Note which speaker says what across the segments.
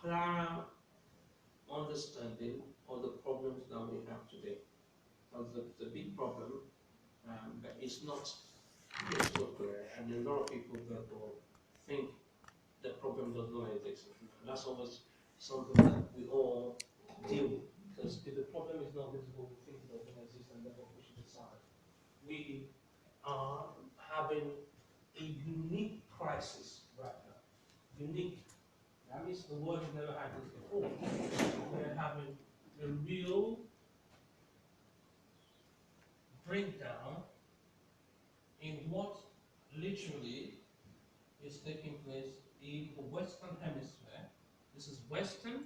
Speaker 1: clear understanding of the problems that we have today. Because the big problem that is not yet so clear, and a lot of people that will think the problem does not exist. And that's always something that we all deal with. Because if the problem is not visible, we think it doesn't exist and therefore push it aside. We are having a unique crisis right now. Unique. That means the world has never had this before. We're having a real breakdown in what literally is taking place in the Western Hemisphere. This is Western,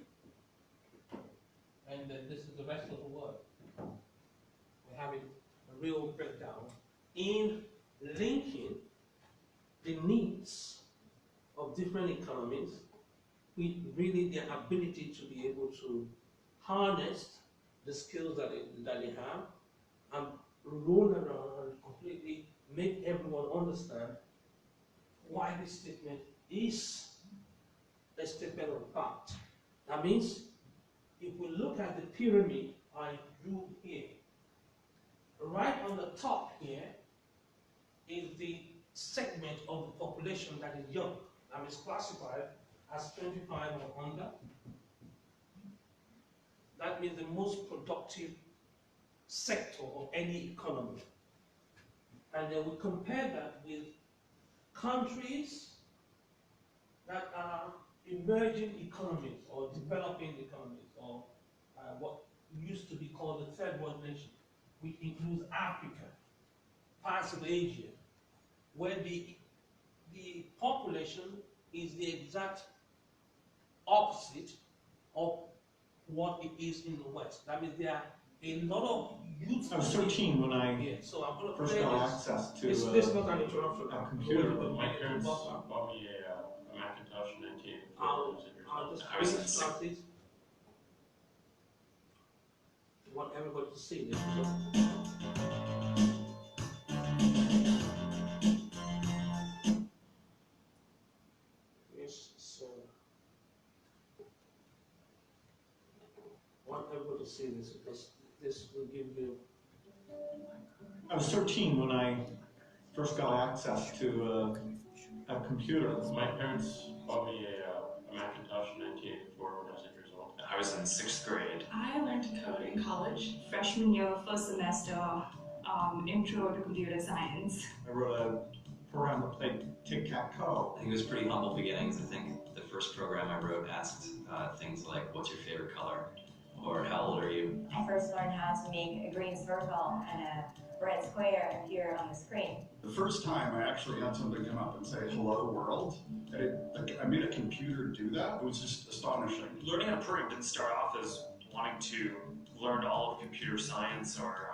Speaker 1: and then this is the rest of the world. We're having a real breakdown in linking the needs of different economies with really their ability to be able to harness the skills that they have and roll around and completely make everyone understand why this statement is a statement of fact. That means if we look at the pyramid I drew here, right on the top here is the segment of the population that is young. That is classified as 25 or under. That means the most productive sector of any economy. And then we compare that with countries that are emerging economies or developing economies, or what used to be called the third world nation, which includes Africa, parts of Asia, where the population is the exact opposite of what it is in the West. That means there are a lot of youth.
Speaker 2: I was 13 when I
Speaker 1: so I'm going to
Speaker 2: first got access to
Speaker 1: this is not an interruption.
Speaker 2: a computer.
Speaker 3: My parents bought me a Macintosh in 1984.
Speaker 1: I'll just finish classes. I want everybody to see this. Yes, so I want everybody to see this because this will give you.
Speaker 2: I was 13 when I first got access to a computer.
Speaker 3: My parents bought me a Macintosh in 1984 when I was 8 years old. I was in 6th grade.
Speaker 4: I learned to code in college. Freshman year, first semester, intro to computer science.
Speaker 2: I wrote a program that played tic-tac-toe.
Speaker 5: I think it was pretty humble beginnings. I think the first program I wrote asked things like, what's your favorite color? Or how old are you?
Speaker 6: I first learned how to make a green circle and a red square appear on the screen.
Speaker 7: The first time I actually had somebody come up and say, hello world, and I made a computer do that. It was just astonishing.
Speaker 8: Learning how to program didn't start off as wanting to learn all of computer science or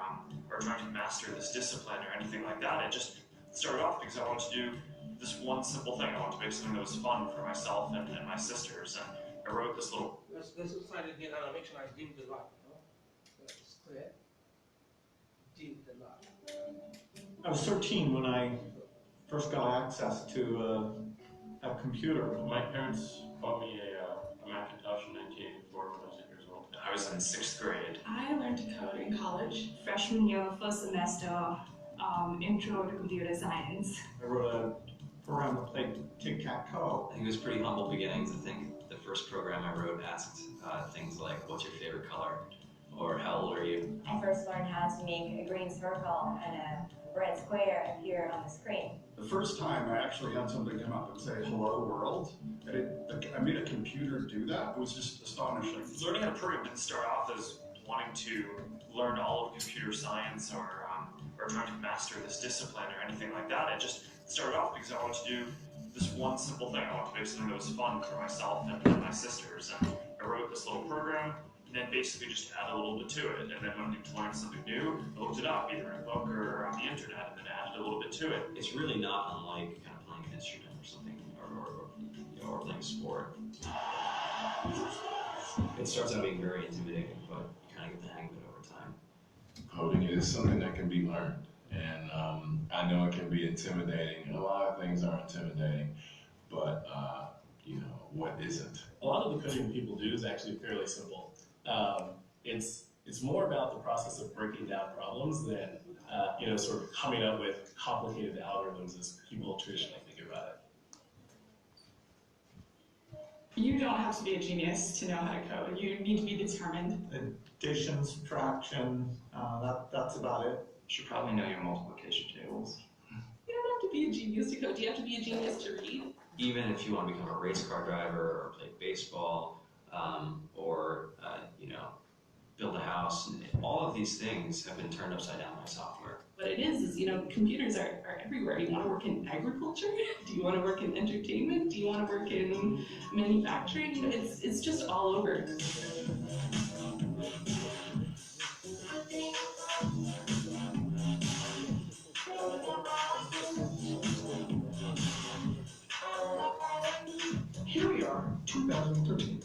Speaker 8: trying to master this discipline or anything like that. It just started off because I wanted to do this one simple thing. I wanted to make something that was fun for myself and my sisters. And I wrote this little...
Speaker 1: Let's decide again and I'll make sure I dim the light. No? That's clear. Dim the light.
Speaker 2: I was 13 when I first got access to a computer.
Speaker 3: My parents bought me a Macintosh in 1984 when I was 8 years old.
Speaker 8: I was in 6th grade.
Speaker 4: I learned to code in college. Freshman year, first semester, intro to computer science.
Speaker 2: I wrote a program that played tic-tac-toe.
Speaker 5: I think it was pretty humble beginnings. I think the first program I wrote asked things like, what's your favorite color? Or how old are you?
Speaker 6: I first learned how to make a green circle and a red square appear on the screen.
Speaker 7: The first time I actually had somebody come up and say, hello world, and I made a computer do that. It was just astonishing.
Speaker 8: Learning how to program didn't start off as wanting to learn all of computer science or trying to master this discipline or anything like that. It just started off because I wanted to do this one simple thing. I wanted to make something that was fun for myself and my sisters. And I wrote this little program and then basically just added a little bit to it. And then when I needed to learn something new, I looked it up either in a book or on the internet and then added a little bit to it.
Speaker 5: It's really not unlike kind of playing an instrument or something, or playing a sport. It starts out being very intimidating, but you kind of get the hang of it over time.
Speaker 9: Coding is something that can be learned, and I know it can be intimidating. A lot of things are intimidating, but what isn't.
Speaker 10: A lot of the coding people do is actually fairly simple. It's more about the process of breaking down problems than sort of coming up with complicated algorithms as people traditionally think about it.
Speaker 4: You don't have to be a genius to know how to code. You need to be determined.
Speaker 2: Addition, subtraction, that's about it.
Speaker 5: You should probably know your multiplication tables.
Speaker 4: You don't have to be a genius to code. Do you have to be a genius to read?
Speaker 5: Even if you want to become a race car driver or play baseball, or build a house, all of these things have been turned upside down by software.
Speaker 4: What it is, computers are everywhere. You want to work in agriculture? Do you want to work in entertainment? Do you want to work in manufacturing? It's just all over.
Speaker 11: Here we are, 2013.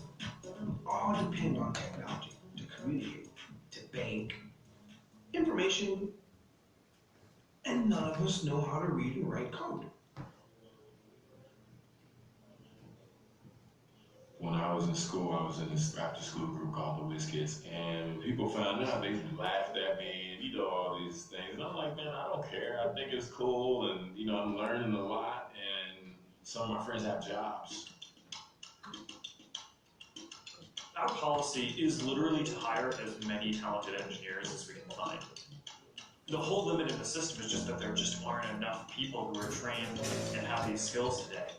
Speaker 11: All depend on technology to communicate, to bank, information, and none of us know how to read and write code.
Speaker 9: When I was in school, I was in this after-school group called the Whiz Kids, and people found out, they laughed at me, and all these things. And I'm like, man, I don't care. I think it's cool, and I'm learning a lot, and some of my friends have jobs.
Speaker 8: Our policy is literally to hire as many talented engineers as we can find. The whole limit in the system is just that there just aren't enough people who are trained and have these skills today.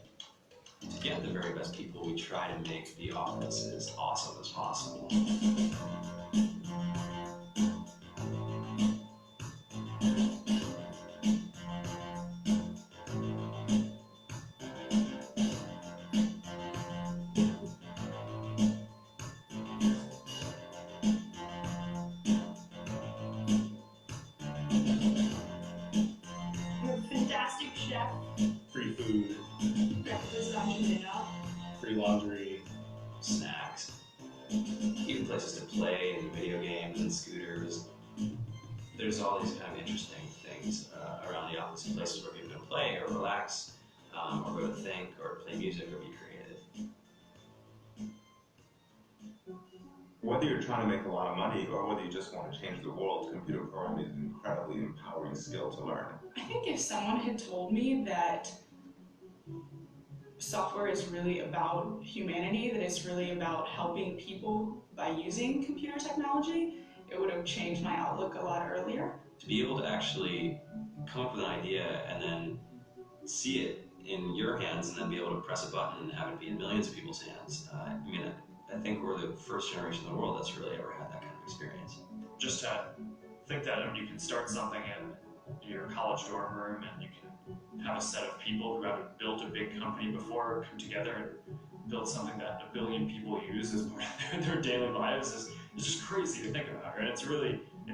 Speaker 5: To get the very best people, we try to make the office as awesome as possible.
Speaker 4: Fantastic chef.
Speaker 10: Free food,
Speaker 4: Breakfast, lunch, and dinner.
Speaker 10: free laundry,
Speaker 5: Snacks, even places to play and video games and scooters. There's all these kind of interesting things around the office, places where people can play or relax, or go to think, or play music, or be creative.
Speaker 12: Whether you're trying to make a lot of money or whether you just want to change the world, computer programming is an incredibly empowering skill to learn.
Speaker 4: I think if someone had told me that software is really about humanity, that it's really about helping people by using computer technology, it would have changed my outlook a lot earlier.
Speaker 5: To be able to actually come up with an idea and then see it in your hands and then be able to press a button and have it be in millions of people's hands, I think we're the first generation in the world that's really ever had that kind of experience.
Speaker 8: Just to think that you can start something in your college dorm room and you can have a set of people who haven't built a big company before come together and build something that 1 billion people use as part of their daily lives is just crazy to think about, right? It's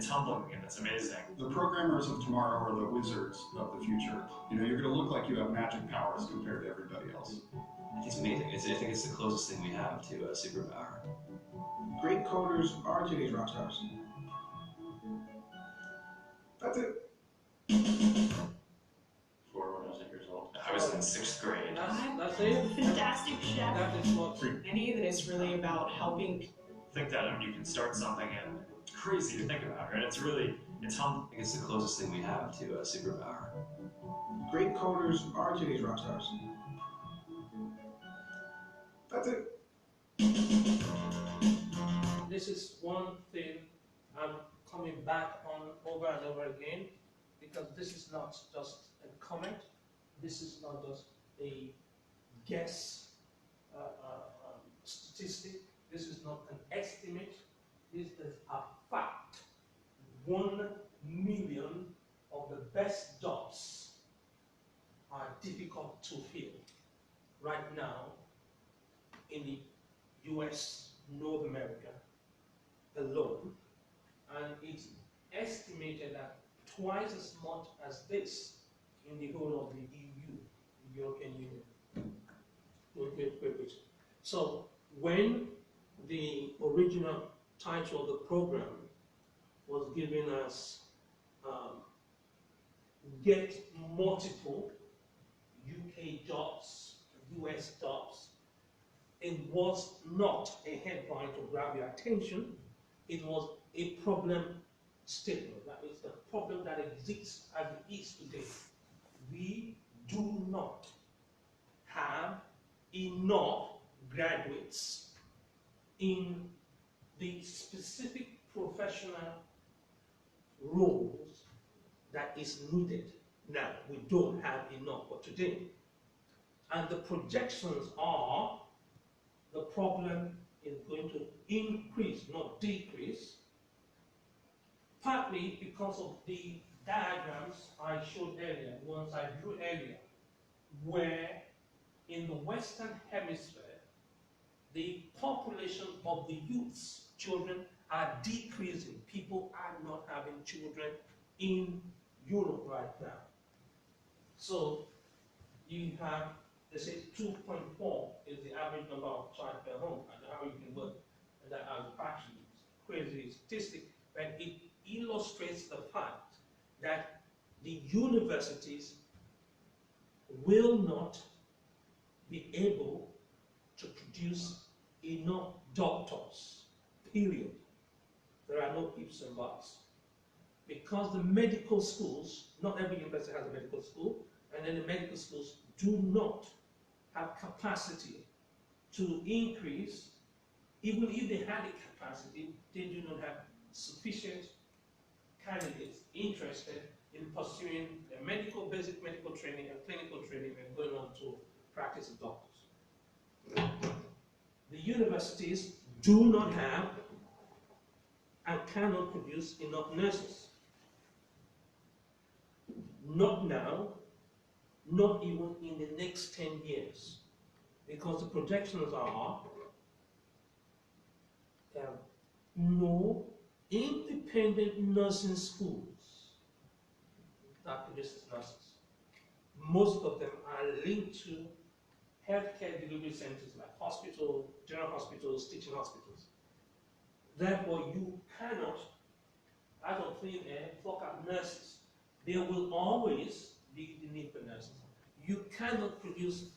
Speaker 8: humbling and it's amazing.
Speaker 7: The programmers of tomorrow are the wizards of the future. You're going to look like you have magic powers compared to everybody else.
Speaker 5: I think it's amazing. I think it's the closest thing we have to a superpower.
Speaker 11: Great coders are today's rock stars. That's it.
Speaker 3: Before when I was 8 years old. I was in 6th grade.
Speaker 1: That's it.
Speaker 4: Fantastic chef.
Speaker 1: That is what.
Speaker 4: Any that is really about helping.
Speaker 8: Think that you can start something and it's crazy to think about, right? It's humbling.
Speaker 5: I think it's the closest thing we have to a superpower.
Speaker 11: Great coders are today's rock stars. That's it.
Speaker 1: This is one thing I'm coming back on over and over again, because this is not just a comment, this is not just a guess statistic, this is not an estimate, this is a fact. 1 million of the best jobs are difficult to fill right now in the US, North America alone, and it's estimated that twice as much as this in the whole of the EU, the European Union. Okay. So when the original title of the program was given as Get Multiple UK Jobs, US Jobs it was not a headline to grab your attention. It was a problem statement. That is the problem that exists as it is today. We do not have enough graduates in the specific professional roles that is needed. Now, we don't have enough for today. And the projections are the problem is going to increase, not decrease, partly because of the diagrams I showed earlier, ones I drew earlier, where in the Western Hemisphere, the population of the youths, children, are decreasing. People are not having children in Europe right now. So you have, they say 2.4 is the average number of child per home, and how you can work. And that is actually crazy statistic, but it illustrates the fact that the universities will not be able to produce enough doctors, period. There are no ifs and buts. Because the medical schools, not every university has a medical school, and then the medical schools do not have capacity to increase. Even if they had the capacity, they do not have sufficient candidates interested in pursuing a basic medical training and clinical training and going on to practice as doctors. The universities do not have and cannot produce enough nurses. Not now, not even in the next 10 years, because the projections are no independent nursing schools that produces nurses. Most of them are linked to healthcare delivery centers like hospitals, general hospitals, teaching hospitals. Therefore, you cannot, out of thin air, pluck out nurses. There will always be the need for nurses. You cannot produce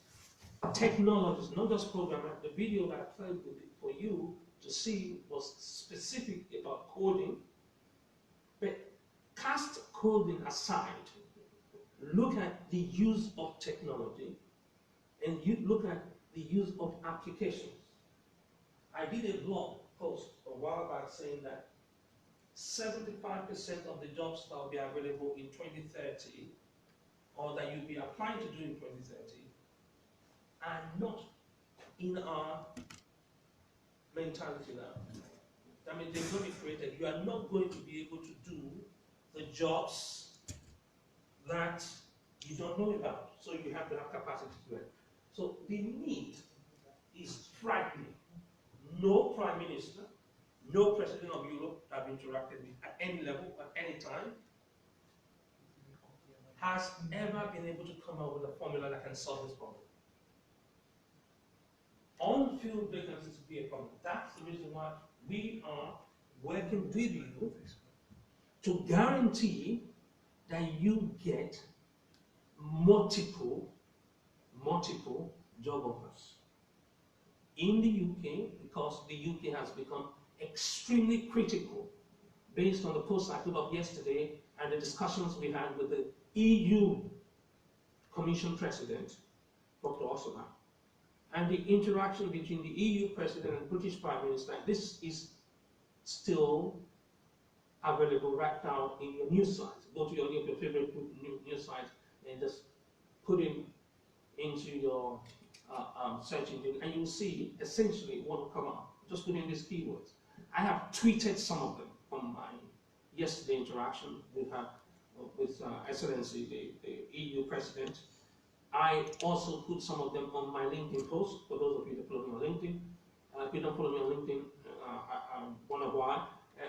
Speaker 1: technologies, not just programming. The video that I played for you to see was specific about coding, but cast coding aside, look at the use of technology, and you look at the use of applications. I did a blog post a while back saying that 75% of the jobs that will be available in 2030, or that you'll be applying to do in 2030, are not in our mentality now. That means they're going to be created. You are not going to be able to do the jobs that you don't know about. So you have to have capacity to do it. So the need is frightening. No prime minister, no president of Europe that I've interacted with at any level, at any time, has ever been able to come up with a formula that can solve this problem. On-field vacancies will be a problem. That's the reason why we are working with you to guarantee that you get multiple job offers in the UK, because the UK has become extremely critical based on the post I put up yesterday and the discussions we had with the EU Commission President, Dr. Ursula, and the interaction between the EU President and British Prime Minister. This is still available right now in your news sites. Go to your favorite news site and just put it into your search engine, and you'll see essentially what will come up. Just put in these keywords. I have tweeted some of them from my yesterday interaction with Excellency, the EU President. I also put some of them on my LinkedIn post, for those of you that follow me on LinkedIn. If you don't follow me on LinkedIn, I wonder why.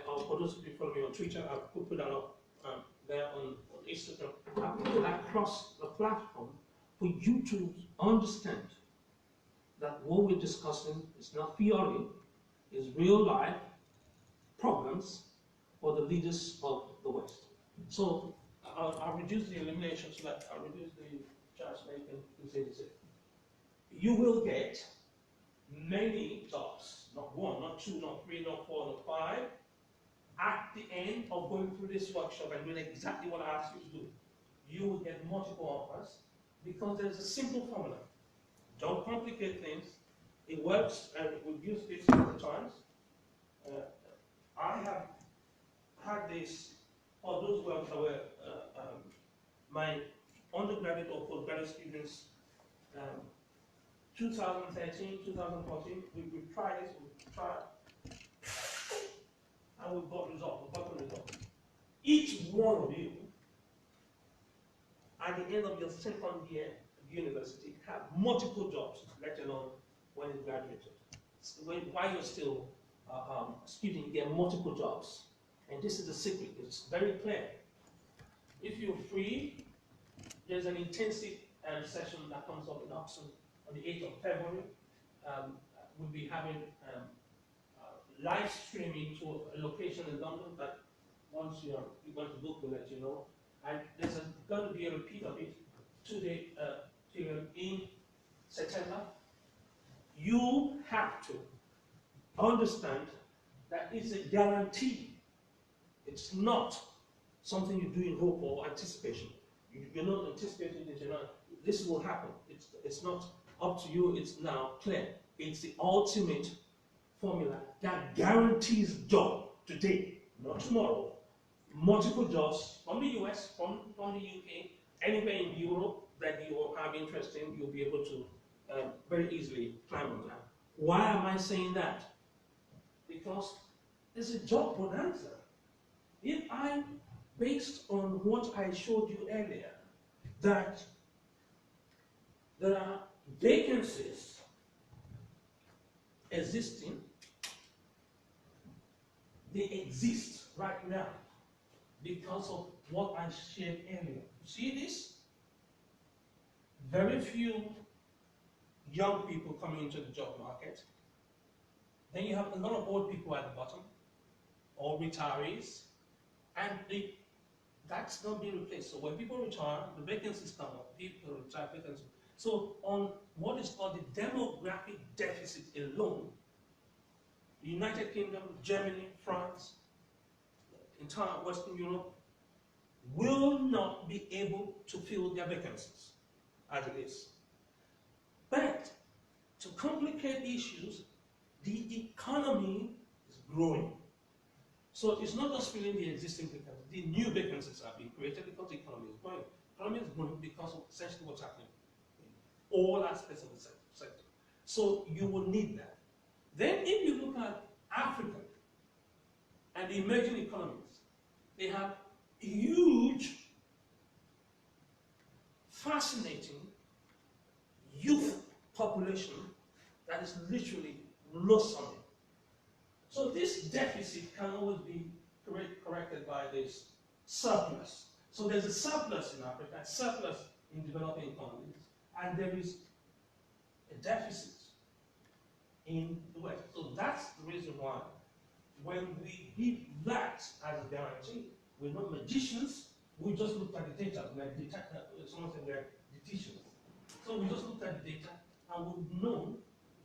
Speaker 1: Or for those of you who follow me on Twitter, I put that up there on Instagram. I put it across the platform for you to understand that what we're discussing is not theory, is real life problems for the leaders of the West. So I'll reduce the elimination so that I'll reduce the chance that you can say this. You will get many jobs, not one, not two, not three, not four, not five, at the end of going through this workshop and doing exactly what I asked you to do. You will get multiple offers because there's a simple formula. Don't complicate things. It works, and we've used this several times. I have had this, for those who were my undergraduate or postgraduate students, 2013, 2014, we tried this, and we've got results, we've gotten results. Each one of you, at the end of your second year of university, have multiple jobs, let alone when you graduated. So while you're still a student, you get multiple jobs. And this is the secret, it's very clear. If you're free, there's an intensive session that comes up in Oxford on the 8th of February. We'll be having live streaming to a location in London that once you're going to book, we'll let you know. And there's going to be a repeat of it 2-day period in September. You have to understand that it's a guarantee. It's not something you do in hope or anticipation. You're not anticipating this, this will happen. It's not up to you, it's now clear. It's the ultimate formula that guarantees job today, not tomorrow. Multiple jobs from the US, from the UK, anywhere in Europe that you have interest in, you'll be able to very easily climb on that. Why am I saying that? Because there's a job bonanza. If I, based on what I showed you earlier, that there are vacancies existing, they exist right now because of what I shared earlier. See this? Very few young people coming into the job market. Then you have a lot of old people at the bottom, or retirees, and that's not being replaced. So when people retire, the vacancies come up, people retire, vacancies. So on what is called the demographic deficit alone, the United Kingdom, Germany, France, entire Western Europe will not be able to fill their vacancies as it is. But to complicate issues, the economy is growing. So it's not just filling the existing vacancies, the new vacancies are being created because the economy is growing. The economy is growing because of essentially what's happening in all aspects of the sector. So you will need that. Then if you look at Africa and the emerging economies, they have a huge, fascinating youth population that is literally blossoming. So this deficit can always be corrected by this surplus. So there's a surplus in Africa, a surplus in developing economies, and there is a deficit in the West. So that's the reason why when we give that as a guarantee, we're not magicians, we just looked at the data. Like someone said we're dietitians. So we just looked at the data and we've known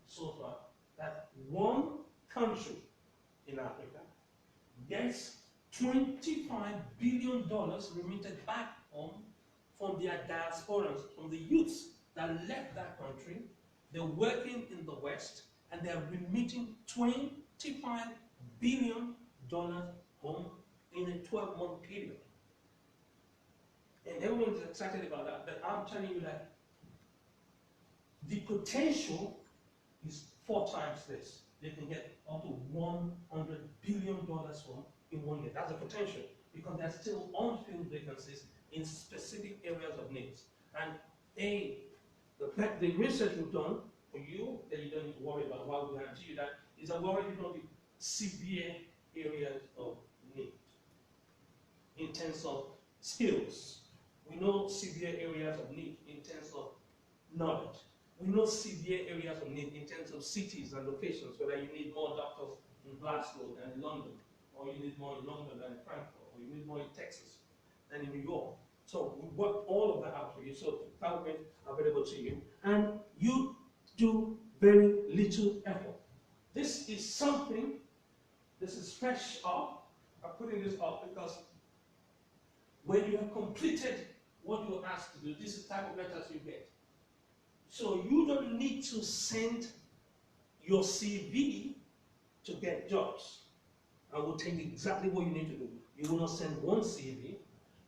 Speaker 1: so far that one country in Africa gets $25 billion remitted back home from their diasporans, from the youths that left that country. They're working in the West and they're remitting $25 billion home in a 12-month period. And everyone's excited about that, but I'm telling you that the potential is 4 times this. They can get up to $100 billion from in 1 year. That's the potential, because there's still unfilled vacancies in specific areas of needs. And the research we've done for you, that you don't need to worry about, why we guarantee you that, is that we're already going to be severe areas of need in terms of skills. We know severe areas of need in terms of knowledge. We know severe areas of need in terms of cities and locations, whether you need more doctors in Glasgow than in London, or you need more in London than in Frankfurt, or you need more in Texas than in New York. So we work all of that out for you, so that will be available to you. And you do very little effort. This is something, this is fresh up. I'm putting this up because when you have completed what you're asked to do, this is the type of letters you get. So you don't need to send your CV to get jobs. I will tell you exactly what you need to do. You will not send one CV.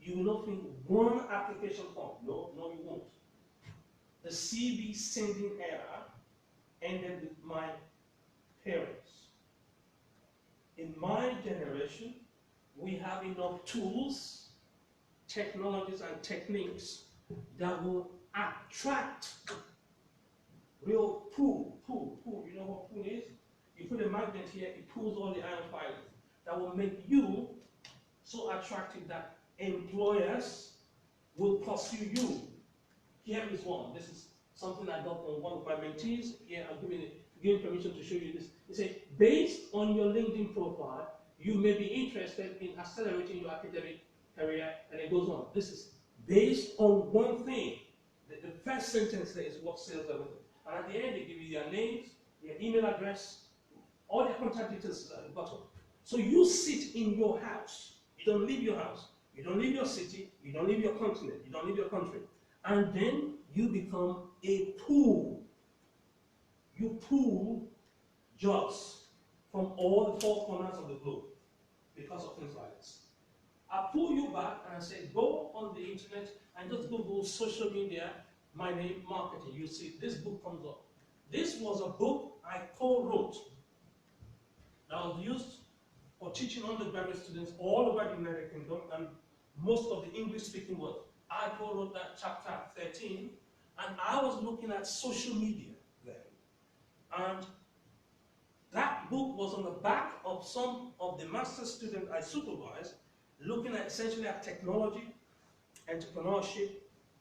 Speaker 1: You will not fill one application form. No, you won't. The CV sending error ended with my parents. In my generation, we have enough tools, technologies, and techniques that will attract real pull. You know what pull is? You put a magnet here, it pulls all the iron filings. That will make you so attractive that employers will pursue you. Here is one. This is something I got from one of my mentees. Here, I'm giving permission to show you this. It says, based on your LinkedIn profile, you may be interested in accelerating your academic career, and it goes on. This is based on one thing. The first sentence there is what sells everything. And at the end, they give you their names, their email address, all their contact details at the bottom. So you sit in your house. You don't leave your house. You don't leave your city. You don't leave your continent. You don't leave your country. And then you become a pool. You pool jobs from all the four corners of the globe because of things like this. I pull you back and I say, go on the internet and just Google social media, my name, marketing. You see this book comes up. This was a book I co-wrote that was used for teaching undergraduate students all over the United Kingdom and most of the English-speaking world. I co-wrote that chapter 13, and I was looking at social media then. And that book was on the back of some of the master's students I supervised, looking at essentially at technology, entrepreneurship,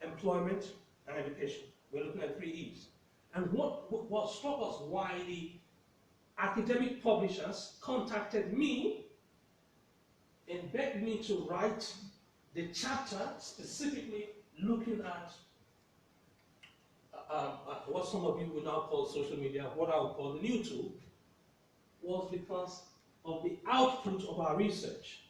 Speaker 1: employment, and education. We're looking at 3 E's. And what struck us why the academic publishers contacted me and begged me to write the chapter specifically looking at what some of you would now call social media, what I would call the new tool, was because of the output of our research.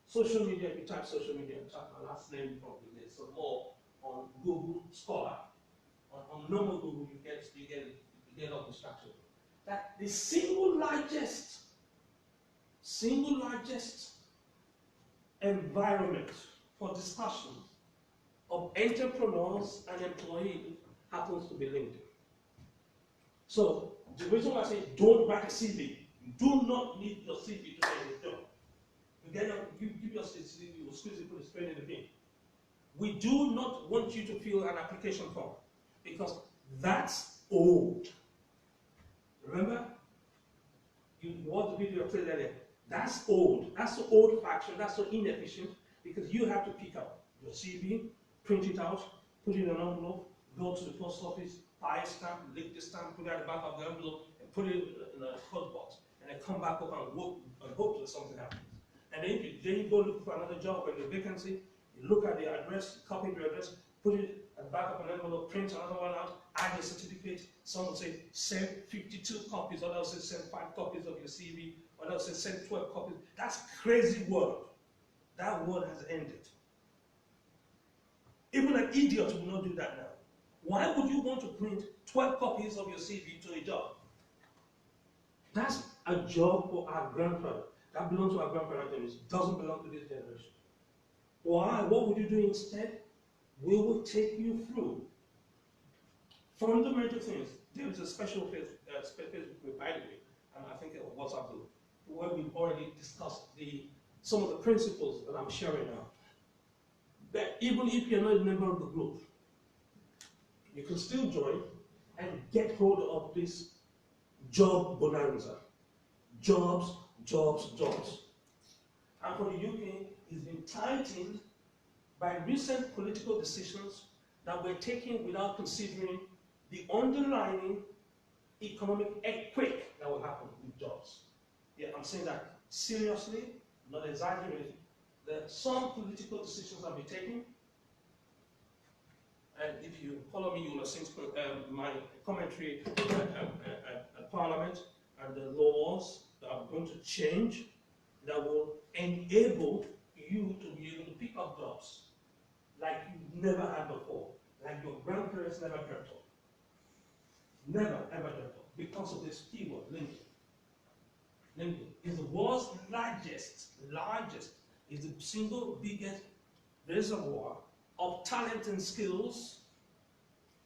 Speaker 1: Social media, if you type social media and type my last name, probably there's some more on Google Scholar. On normal Google, you get off distraction. That the single largest environment for discussion of entrepreneurs and employees happens to be LinkedIn. So the reason why I say don't write a CV, you do not need your CV to get a job. You give your CV, you will squeeze it, put it straight in the bin. We do not want you to fill an application form because that's old. Remember? You watched the video I played earlier. That's old. That's so old-fashioned. That's so inefficient because you have to pick up your CV, print it out, put it in an envelope, go to the post office, buy a stamp, lick the stamp, put it at the back of the envelope, and put it in a post box, and then come back up and hope that something happens. And then you go look for another job when there's a vacancy. You look at the address, copy the address, put it at the back of an envelope, print another one out, add your certificate. Some will say send 52 copies, others will say send 5 copies of your CV, others will say send 12 copies. That's crazy world. That world has ended. Even an idiot will not do that now. Why would you want to print 12 copies of your CV to a job? That's a job for our grandfather. That belongs to our grandparents' generation. It doesn't belong to this generation. Why? What would you do instead? We will take you through fundamental things. There is a special Facebook group, by the way, and I think a WhatsApp group, where we've already discussed some of the principles that I'm sharing now. But even if you're not a member of the group, you can still join and get hold of this job bonanza. Jobs, jobs, jobs. And for the UK, it's been tightened by recent political decisions that were taken without considering the underlying economic earthquake that will happen with jobs. Yeah, I'm saying that seriously, not exaggerating. There are some political decisions that will be taken, And if you follow me, you will have seen my commentary at Parliament and the laws that are going to change that will enable you to be able to pick up jobs like you've never had before, like your grandparents never dreamt of. Never ever dreamt of, because of this keyword, LinkedIn. LinkedIn is the world's largest, is the single biggest reservoir of talent and skills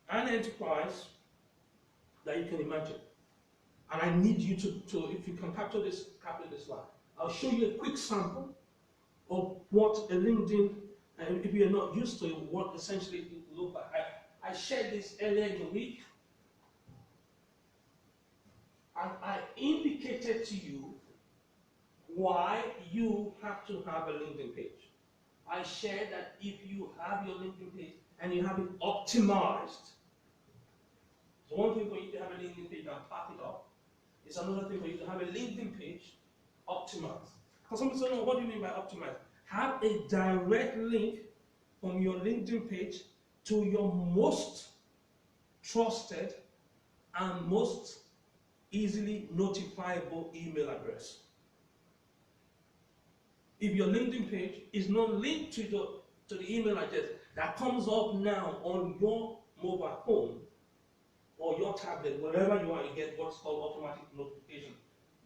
Speaker 1: and enterprise that you can imagine. And I need you to if you can capture this slide. I'll show you a quick sample of what a LinkedIn, and if you're not used to it, what essentially it looks like. I shared this earlier in the week, and I indicated to you why you have to have a LinkedIn page. I shared that if you have your LinkedIn page and you have it optimized, it's one thing for you to have a LinkedIn page and pack it up. It's another thing for you to have a LinkedIn page optimized. Because some people say, no, what do you mean by optimized? Have a direct link from your LinkedIn page to your most trusted and most easily notifiable email address. If your LinkedIn page is not linked to the email address that comes up now on your mobile phone or your tablet, wherever you are, you get what's called automatic notification.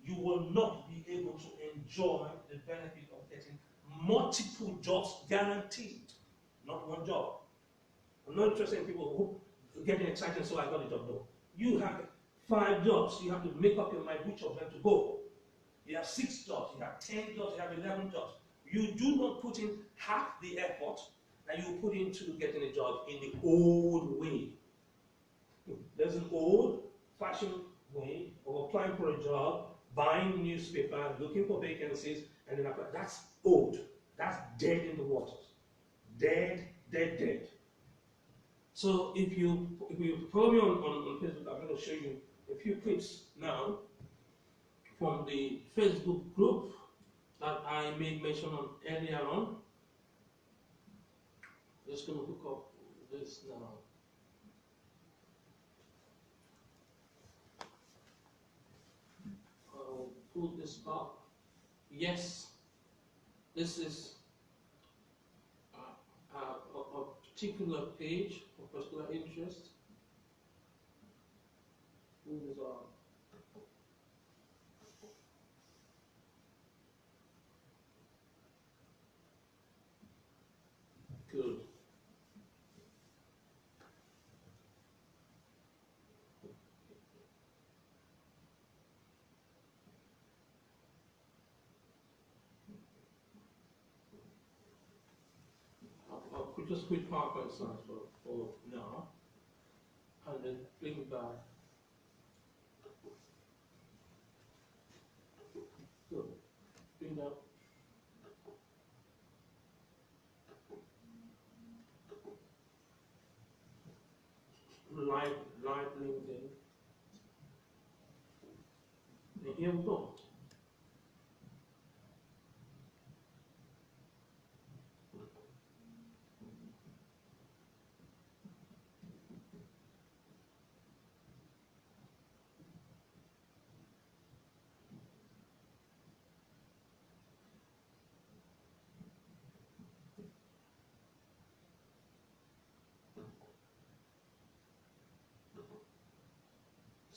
Speaker 1: You will not be able to enjoy the benefit of getting multiple jobs guaranteed, not one job. I'm not interested in people who are getting excited, so I got a job. No. You have 5 jobs, you have to make up your mind which of them to go for. You have 6 jobs, you have 10 jobs, you have 11 jobs. You do not put in half the effort that you put into getting a job in the old way. There's an old-fashioned way of applying for a job, buying newspaper, looking for vacancies, and then apply. That's old. That's dead in the waters. Dead, dead, dead. So if you follow me on Facebook, I'm going to show you a few clips now from the Facebook group that I made mention on earlier on. Just going to hook up this now. I'll pull this up. Yes, this is a particular page of particular interest. Pull this up. Good. I'll just quit PowerPoint slides for now, and then bring it back. Good. Bring up. Live LinkedIn. And here we go.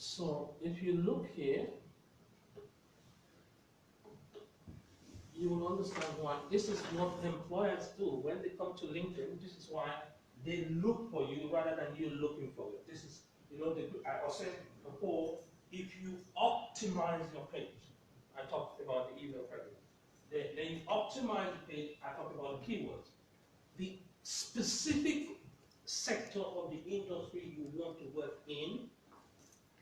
Speaker 1: So if you look here, you will understand why. This is what employers do when they come to LinkedIn. This is why they look for you rather than you looking for it. This is, I was saying before, if you optimize your page, I talked about the email package. Then you optimize the page, I talked about the keywords. The specific sector of the industry you want to work in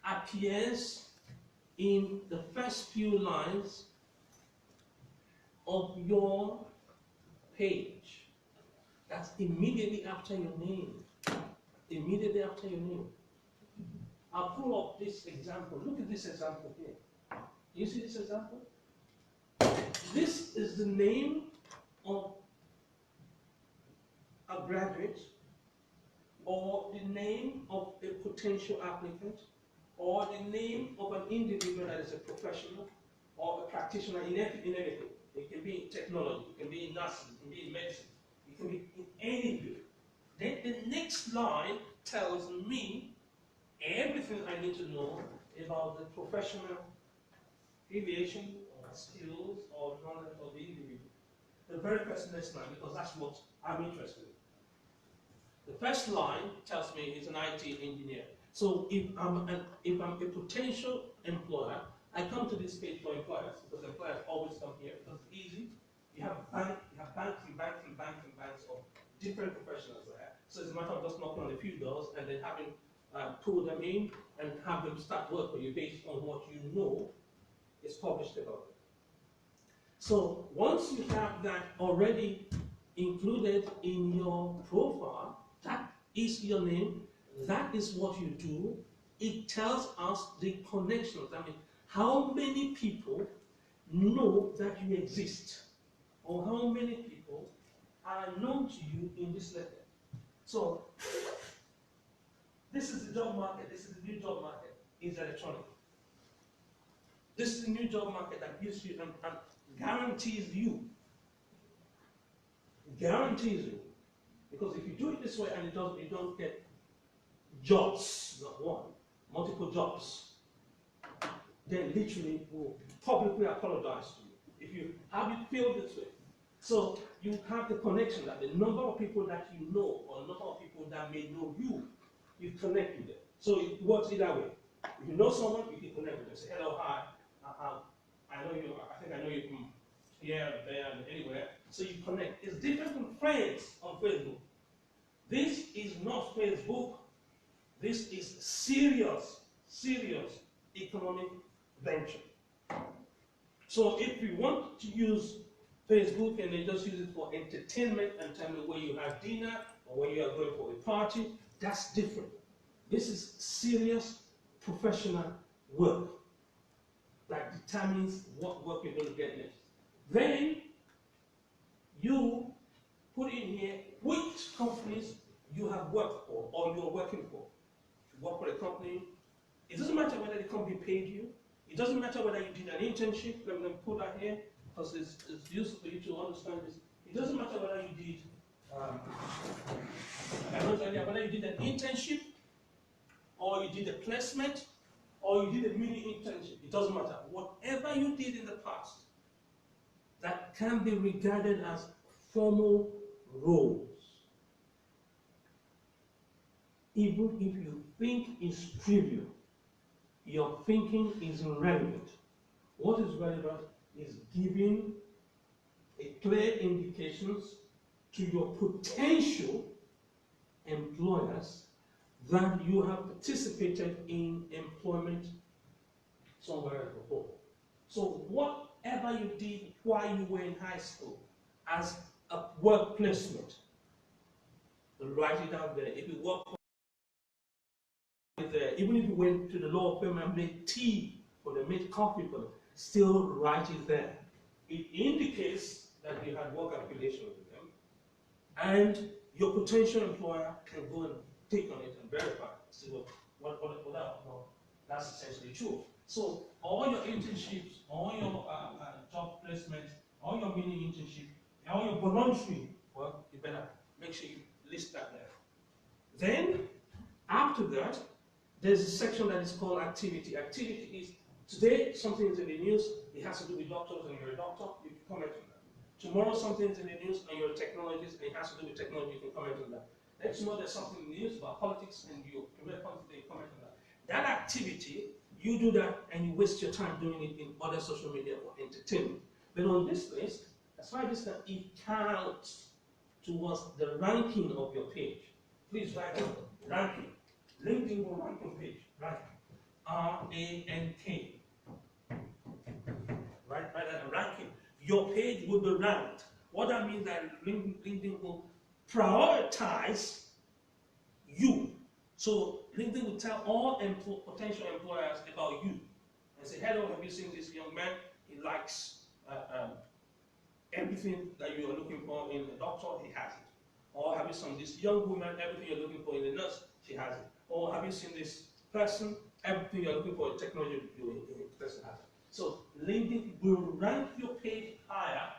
Speaker 1: appears in the first few lines of your page. That's immediately after your name. Immediately after your name. I'll pull up this example. Look at this example here. Do you see this example? This is the name of a graduate or the name of a potential applicant, or the name of an individual that is a professional or a practitioner in anything. It can be in technology, it can be in nursing, it can be in medicine, it can be in any field. Then the next line tells me everything I need to know about the professional deviation or skills or knowledge of the individual. The very first next line, because that's what I'm interested in. The first line tells me he's an IT engineer. So if I'm a potential employer, I come to this page for employers, because employers always come here because it's easy. You have banks of different professionals there. So it's a matter of just knocking on a few doors and then having pull them in and have them start work for you based on what you know is published about it. So once you have that already included in your profile, that is your name, that is what you do. It tells us the connections. I mean, how many people know that you exist, or how many people are known to you in this letter. So this is the job market. This is the new job market. It's electronic. This is the new job market that gives you and guarantees you. Guarantees you. Because if you do it this way and you don't get jobs, not one, multiple jobs, then literally will publicly apologize to you if you have it filled this way. So you have the connection that the number of people that you know or the number of people that may know you, you connect with them. So it works either way. If you know someone, you can connect with them. Say, hello, hi, I know you, I think I know you from here, there, and anywhere. So you connect. It's different from friends on Facebook. This is not Facebook. This is serious economic venture. So if you want to use Facebook and they just use it for entertainment and tell me where you have dinner or where you are going for a party, that's different. This is serious professional work that determines what work you're going to get next. Then you put in here which companies you have worked for or you're working for. If you work for a company, it doesn't matter whether the company paid you. It doesn't matter whether you did an internship. Let me put that here because it's useful for you to understand this. It doesn't matter whether you did, whether you did an internship or you did a placement or you did a mini internship. It doesn't matter. Whatever you did in the past that can be regarded as formal roles, even if you think it's trivial, your thinking is irrelevant. What is relevant is giving a clear indications to your potential employers that you have participated in employment somewhere else before. So whatever you did while you were in high school as a work placement, write it down there. If you work even if you went to the law firm and made tea for them, made coffee for them, still write it there. It indicates that you had work affiliation with them, and your potential employer can go and take on it and verify. See what that's essentially true. So all your internships, all your job placements, all your mini internship, all your voluntary work, you better make sure you list that there. Then after that, there's a section that is called activity. Activity is, today something is in the news, it has to do with doctors and you're a doctor, you can comment on that. Tomorrow something is in the news and you're a technologist and it has to do with technology, you can comment on that. Next month there's something in the news about politics and you comment on that. That activity, you do that and you waste your time doing it in other social media for entertainment. But on this list, as far as that, it counts towards the ranking of your page. Please write down ranking. LinkedIn will rank your page, right? R-A-N-K. Right, ranking. Your page will be ranked. What that means that LinkedIn will prioritize you. So LinkedIn will tell all potential employers about you and say, hello, have you seen this young man? He likes everything that you are looking for in a doctor, he has it. Or have you seen this young woman, everything you're looking for in a nurse, she has it. Or have you seen this person, everything you're looking for in technology, the person has it. So LinkedIn will rank your page higher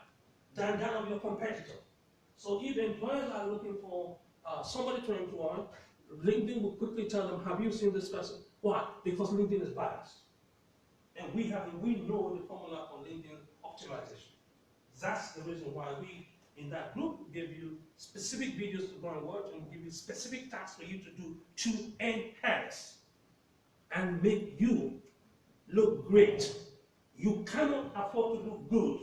Speaker 1: than that of your competitor. So if employers are looking for somebody to employ, LinkedIn will quickly tell them, have you seen this person? Why? Because LinkedIn is biased. And we know the formula for LinkedIn optimization. That's the reason why we, in that group, give you specific videos to go and watch and give you specific tasks for you to do to enhance and make you look great. You cannot afford to look good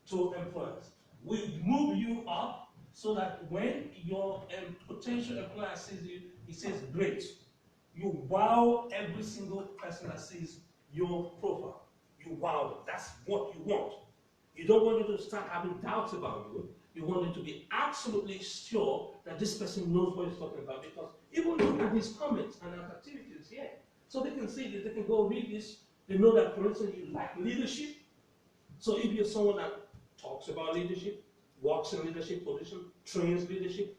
Speaker 1: to employers. We move you up so that when your potential employer sees you, he says, great. You wow every single person that sees your profile. You wow them. That's what you want. You don't want them to start having doubts about you. You want them to be absolutely sure that this person knows what he's talking about, because even look at his comments and activities here. So they can see this, they can go read this. They know that, for instance, you like leadership. So if you're someone that talks about leadership, works in leadership position, trains leadership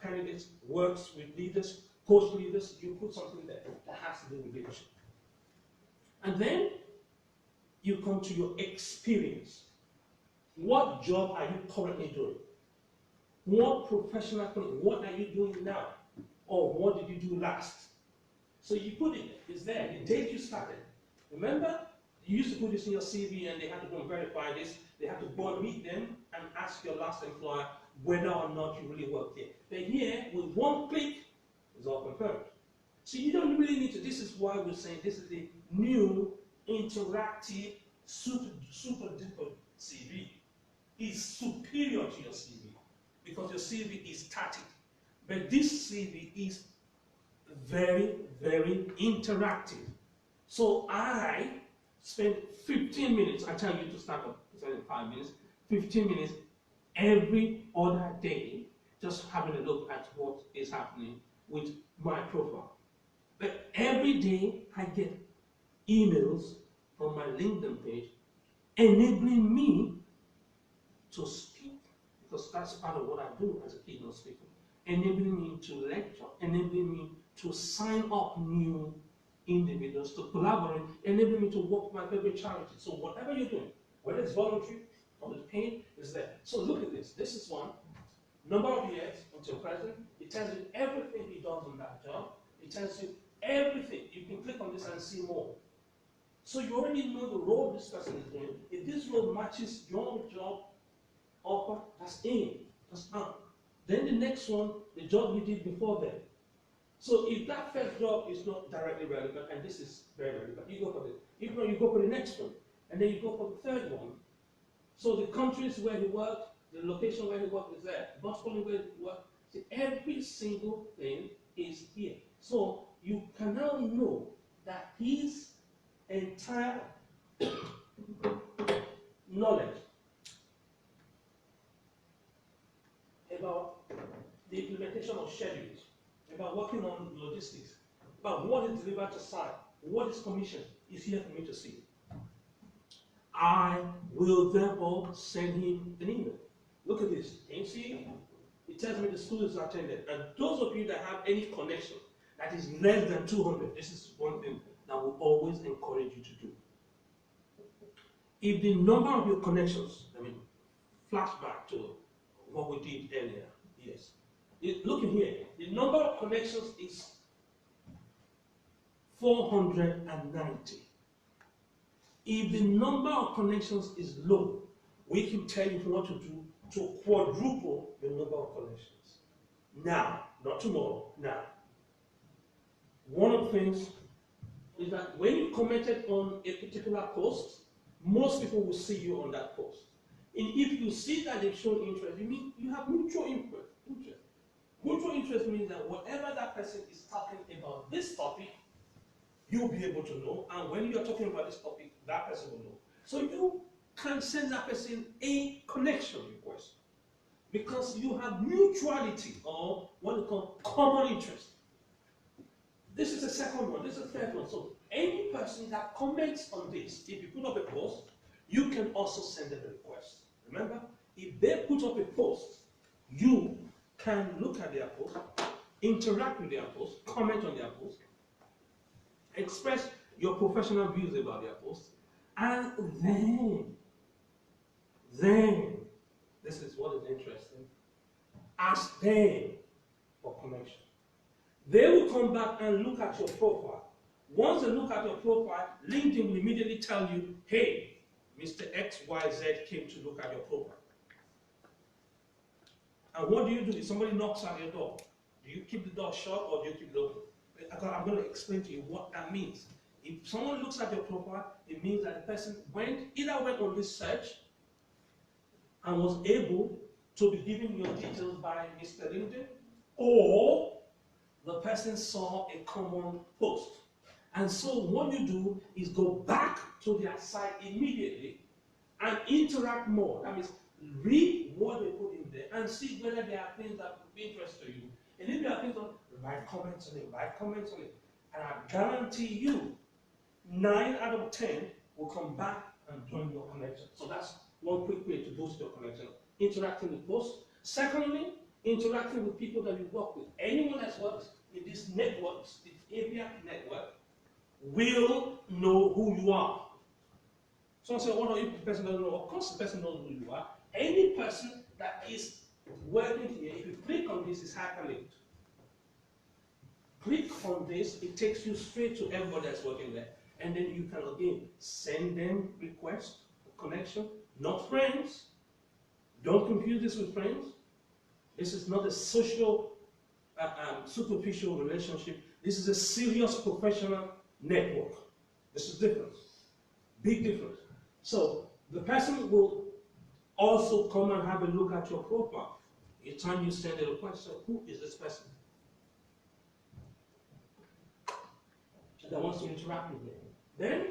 Speaker 1: candidates, works with leaders, coach leaders, you put something there that has to do with leadership. And then you come to your experience. What job are you currently doing? What professional, what are you doing now? Or what did you do last? So you put it, it's there, the date you started. Remember, you used to put this in your CV and they had to go and verify this. They had to go and meet them and ask your last employer whether or not you really worked there. But here, with one click, it's all confirmed. So you don't really need to, this is why we're saying this is the new interactive super duper CV. It's superior to your CV because your CV is static. But this CV is very, very interactive. So I spend 15 minutes, I tell you to start up, 5 minutes, 15 minutes every other day, just having a look at what is happening with my profile. But every day I get emails from my LinkedIn page enabling me to speak, because that's part of what I do as a keynote speaker, enabling me to lecture, enabling me to sign up new individuals, to collaborate, enabling me to work with my favorite charity. So whatever you're doing, whether it's voluntary or it's paid, is there. So look at this. This is one. Number of years until present. It tells you everything he does on that job. It tells you everything. You can click on this and see more. So you already know the role this person is doing. If this role matches your job offer, that's in, that's out. Then the next one, the job you did before then. So if that first job is not directly relevant, and this is very relevant, you go for it. If not, you go for the next one, and then you go for the third one. So the countries where he worked, the location where he worked is there. Hospital where he worked, see, every single thing is here. So you can now know that his entire knowledge about the implementation of schedules, about working on logistics, about what is delivered to site, what is commissioned, is here for me to see. I will therefore send him an email. Look at this. Can you see? It tells me the school is attended. And those of you that have any connection that is less than 200, this is one thing that will always encourage you to do. If the number of your connections, flashback to what we did earlier, yes. Look in here, the number of connections is 490. If the number of connections is low, we can tell you what to do to quadruple the number of connections. Now, not tomorrow, now. One of the things is that when you commented on a particular post, most people will see you on that post. And if you see that they've shown interest, you mean you have mutual interest. Mutual interest means that whatever that person is talking about this topic, you'll be able to know. And when you're talking about this topic, that person will know. So you can send that person a connection request because you have mutuality, or what we call common interest. This is the second one. This is the third one. So any person that comments on this, if you put up a post, you can also send them a request. Remember, if they put up a post, you can look at their post, interact with their post, comment on their post, express your professional views about their post, and then, this is what is interesting, ask them for connection. They will come back and look at your profile. Once they look at your profile, LinkedIn will immediately tell you, hey, Mr. XYZ came to look at your profile. And what do? If somebody knocks at your door, do you keep the door shut or do you keep it open? I'm going to explain to you what that means. If someone looks at your profile, it means that the person either went on this search and was able to be given your details by Mr. LinkedIn, or the person saw a common post. And so what you do is go back to their site immediately and interact more. That means read what they put in there and see whether there are things that would be interest to you. And if there are things, write comments on it. And I guarantee you, 9 out of 10 will come back and join your connection. So that's one quick way to boost your connection. Interacting with posts. Secondly, interacting with people that you work with. Anyone that works in these networks, this AVIAC network, will know who you are. Someone said, what if the person doesn't know? Of course the person knows who you are. Any person that is working here, if you click on this, it's hyperlinked. Click on this, it takes you straight to everybody that's working there. And then you can again send them requests, connection, not friends. Don't confuse this with friends. This is not a social, superficial relationship. This is a serious professional network. This is different. Big difference. So the person will also come and have a look at your profile. Each time you send a request, so who is this person that wants to interact with you? Then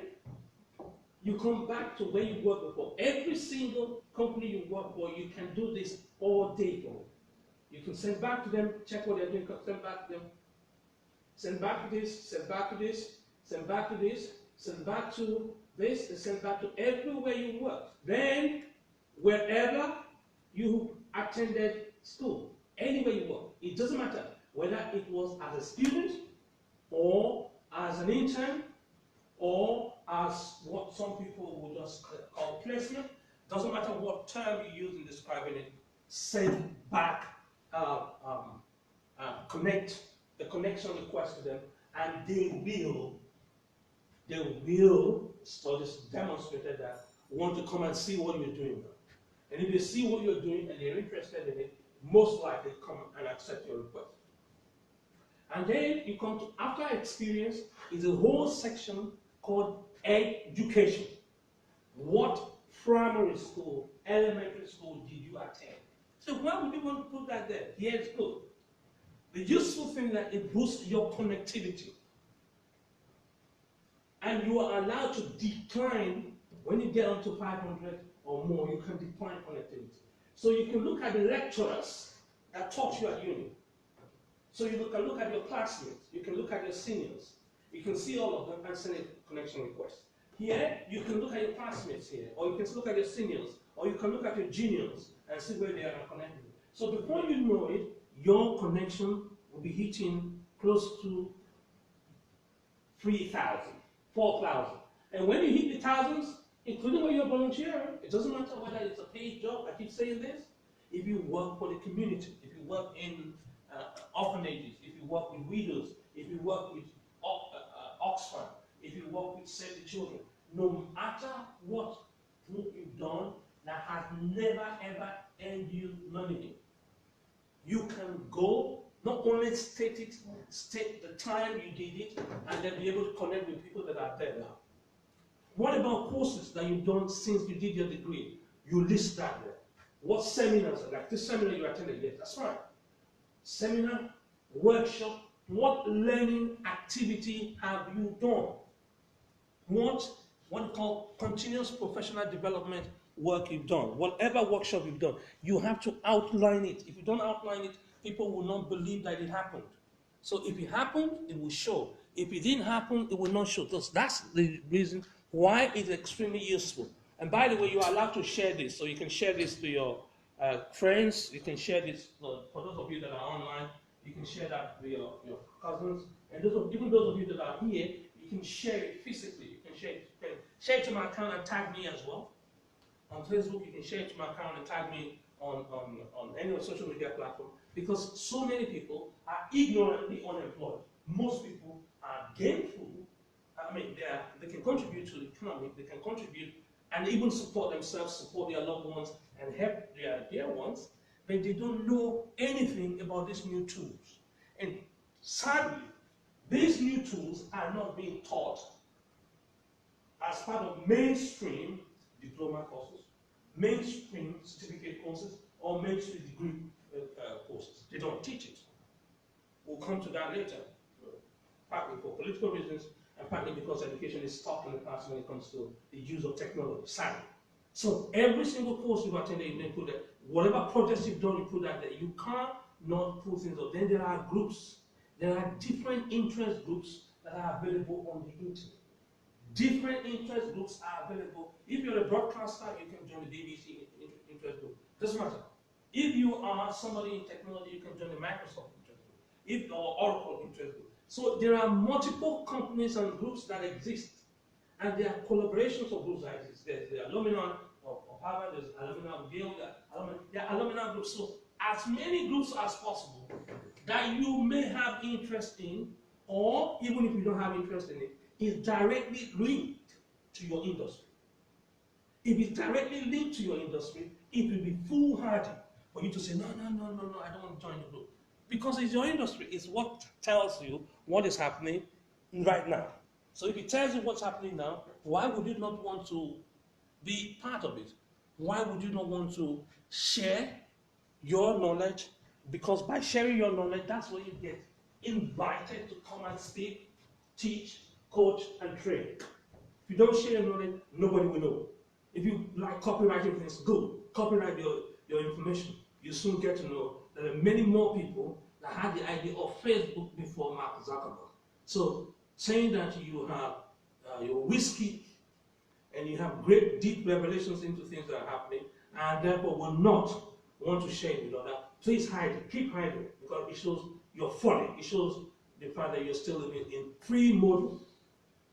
Speaker 1: you come back to where you worked before. Every single company you work for, you can do this all day for. You can send back to them, check what they're doing, send back to them, send back to this, send back to this, send back to this, send back to this, and send back to everywhere you work. Then, wherever you attended school, anywhere you work, it doesn't matter whether it was as a student, or as an intern, or as what some people would just call placement. Doesn't matter what term you use in describing it, send back connect the connection request to them, and they will, studies demonstrated that, want to come and see what you're doing. And if they see what you're doing and they're interested in it, most likely come and accept your request. And then you come to, after experience, is a whole section called education. What primary school, elementary school did you attend? So why would you want to put that there? Yeah, it's good. The useful thing that it boosts your connectivity. And you are allowed to decline when you get onto 500 or more, you can decline connectivity. So you can look at the lecturers that taught you at uni. So you can look at your classmates, you can look at your seniors, you can see all of them and send a connection request. Here, you can look at your classmates here, or you can look at your seniors, or you can look at your juniors and see where they are connected. So before you know it, your connection will be hitting close to 3,000, 4,000. And when you hit the thousands, including when you're volunteering, it doesn't matter whether it's a paid job, I keep saying this, if you work for the community, if you work in orphanages, if you work with widows, if you work with Oxfam, if you work with Save the Children, no matter what group you've done that has never ever earned you money, you can go, not only state the time you did it, and then be able to connect with people that are there now. What about courses that you've done since you did your degree? You list that there. What seminars, like this seminar you attended, yes, that's right. Seminar, workshop, what learning activity have you done? What you call continuous professional development work you've done. Whatever workshop you've done, you have to outline it. If you don't outline it, people will not believe that it happened. So if it happened, it will show. If it didn't happen, it will not show. That's the reason why it's extremely useful. And by the way, you are allowed to share this, so you can share this to your Friends, you can share this. For those of you that are online, you can share that with your cousins. And even those of you that are here, you can share it physically. You can share it to my account and tag me as well. On Facebook, you can share it to my account and tag me on any social media platform. Because so many people are ignorantly unemployed. Most people are gainful. I mean, they can contribute to the economy, they can contribute and even support themselves, support their loved ones, and help their dear ones, but they don't know anything about these new tools. And sadly, these new tools are not being taught as part of mainstream diploma courses, mainstream certificate courses, or mainstream degree courses. They don't teach it. We'll come to that later, partly for political reasons, and partly because education is stuck in the past when it comes to the use of technology, sadly. So every single course you've attended, you include that. Whatever projects you've done, you put that there. You can't not put things up. Then there are groups. There are different interest groups that are available on the internet. Different interest groups are available. If you're a broadcaster, you can join the BBC interest group. Doesn't matter. If you are somebody in technology, you can join the Microsoft interest group. If you're Oracle interest group. So there are multiple companies and groups that exist, and there are collaborations of groups that exist. There's the alumni of Harvard, there's alumni of Yale, there are alumni groups. So as many groups as possible that you may have interest in, or even if you don't have interest in it, is directly linked to your industry. If it's directly linked to your industry, it will be foolhardy for you to say, no, I don't want to join the group. Because it's your industry. It's what tells you what is happening right now. So if it tells you what's happening now, why would you not want to be part of it? Why would you not want to share your knowledge? Because by sharing your knowledge, that's where you get invited to come and speak, teach, coach, and train. If you don't share your knowledge, nobody will know. If you like copywriting things, good. Copyright your information. You soon get to know that there are many more people that had the idea of Facebook before Mark Zuckerberg. So saying that you have your whiskey and you have great deep revelations into things that are happening and therefore will not want to share it with others, please hide it, keep hiding, because it shows your folly. It shows the fact that you're still living in pre-modern,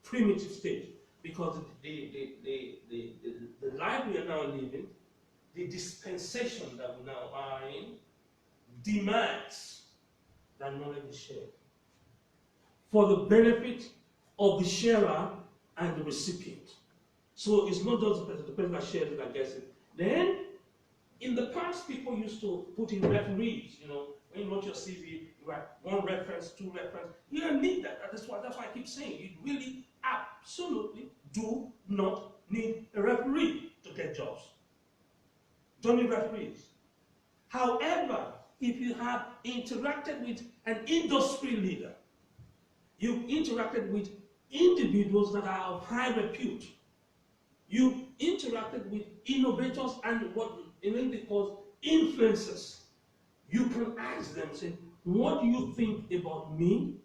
Speaker 1: primitive stage. Because the life we are now living, the dispensation that we now are in, demands that knowledge is shared for the benefit of the sharer and the recipient. So it's not just the person that shares it that gets it. Then, in the past, people used to put in referees. You know, when you wrote your CV, you write one reference, two reference. You don't need that. That's why I keep saying you really absolutely do not need a referee to get jobs. Don't need referees. However, if you have interacted with an industry leader, you've interacted with individuals that are of high repute, you've interacted with innovators and what in English calls influencers, you can ask them, say, what do you think about me?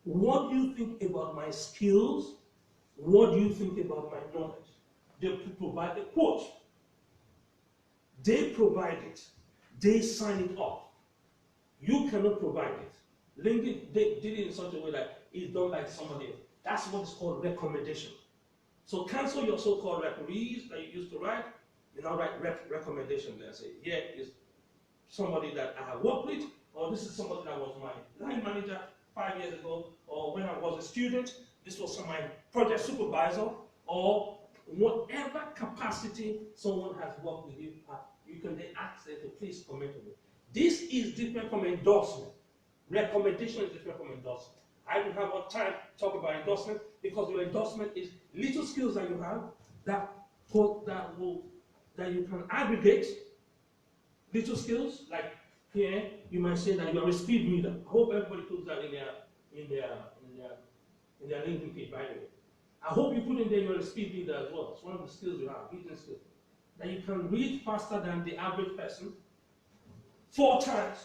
Speaker 1: What do you think about my skills? What do you think about my knowledge? They provide the quote. They provide it. They sign it off. You cannot provide it. LinkedIn, they did it in such a way that it's done by somebody else. That's what is called recommendation. So cancel your so-called referees that you used to write. You now write recommendation there. Say, here is somebody that I have worked with, or this is somebody that was my line manager 5 years ago, or when I was a student, this was my project supervisor, or whatever capacity someone has worked with you at, you can then ask them to please comment on it. This is different from endorsement. Recommendation is different from endorsement. I don't have more time to talk about endorsement because your endorsement is little skills that you have that you can aggregate. Little skills, like here, you might say that you are a speed reader. I hope everybody puts that in their LinkedIn page, by the way. I hope you put in there you're a speed reader as well. It's one of the skills you have, hidden skills. That you can read faster than the average person 4 times,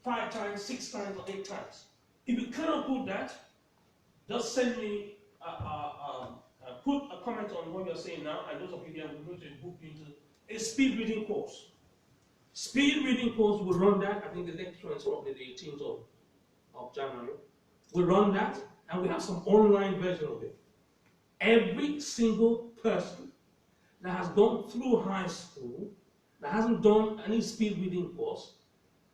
Speaker 1: 5 times, 6 times, or 8 times. If you cannot put that, just send me, put a comment on what you're saying now, and those of you here will go to book into a speed reading course. Speed reading course, we'll run that. I think the next one is probably the 18th of January. We'll run that, and we have some online version of it. Every single person that has gone through high school, that hasn't done any speed reading course,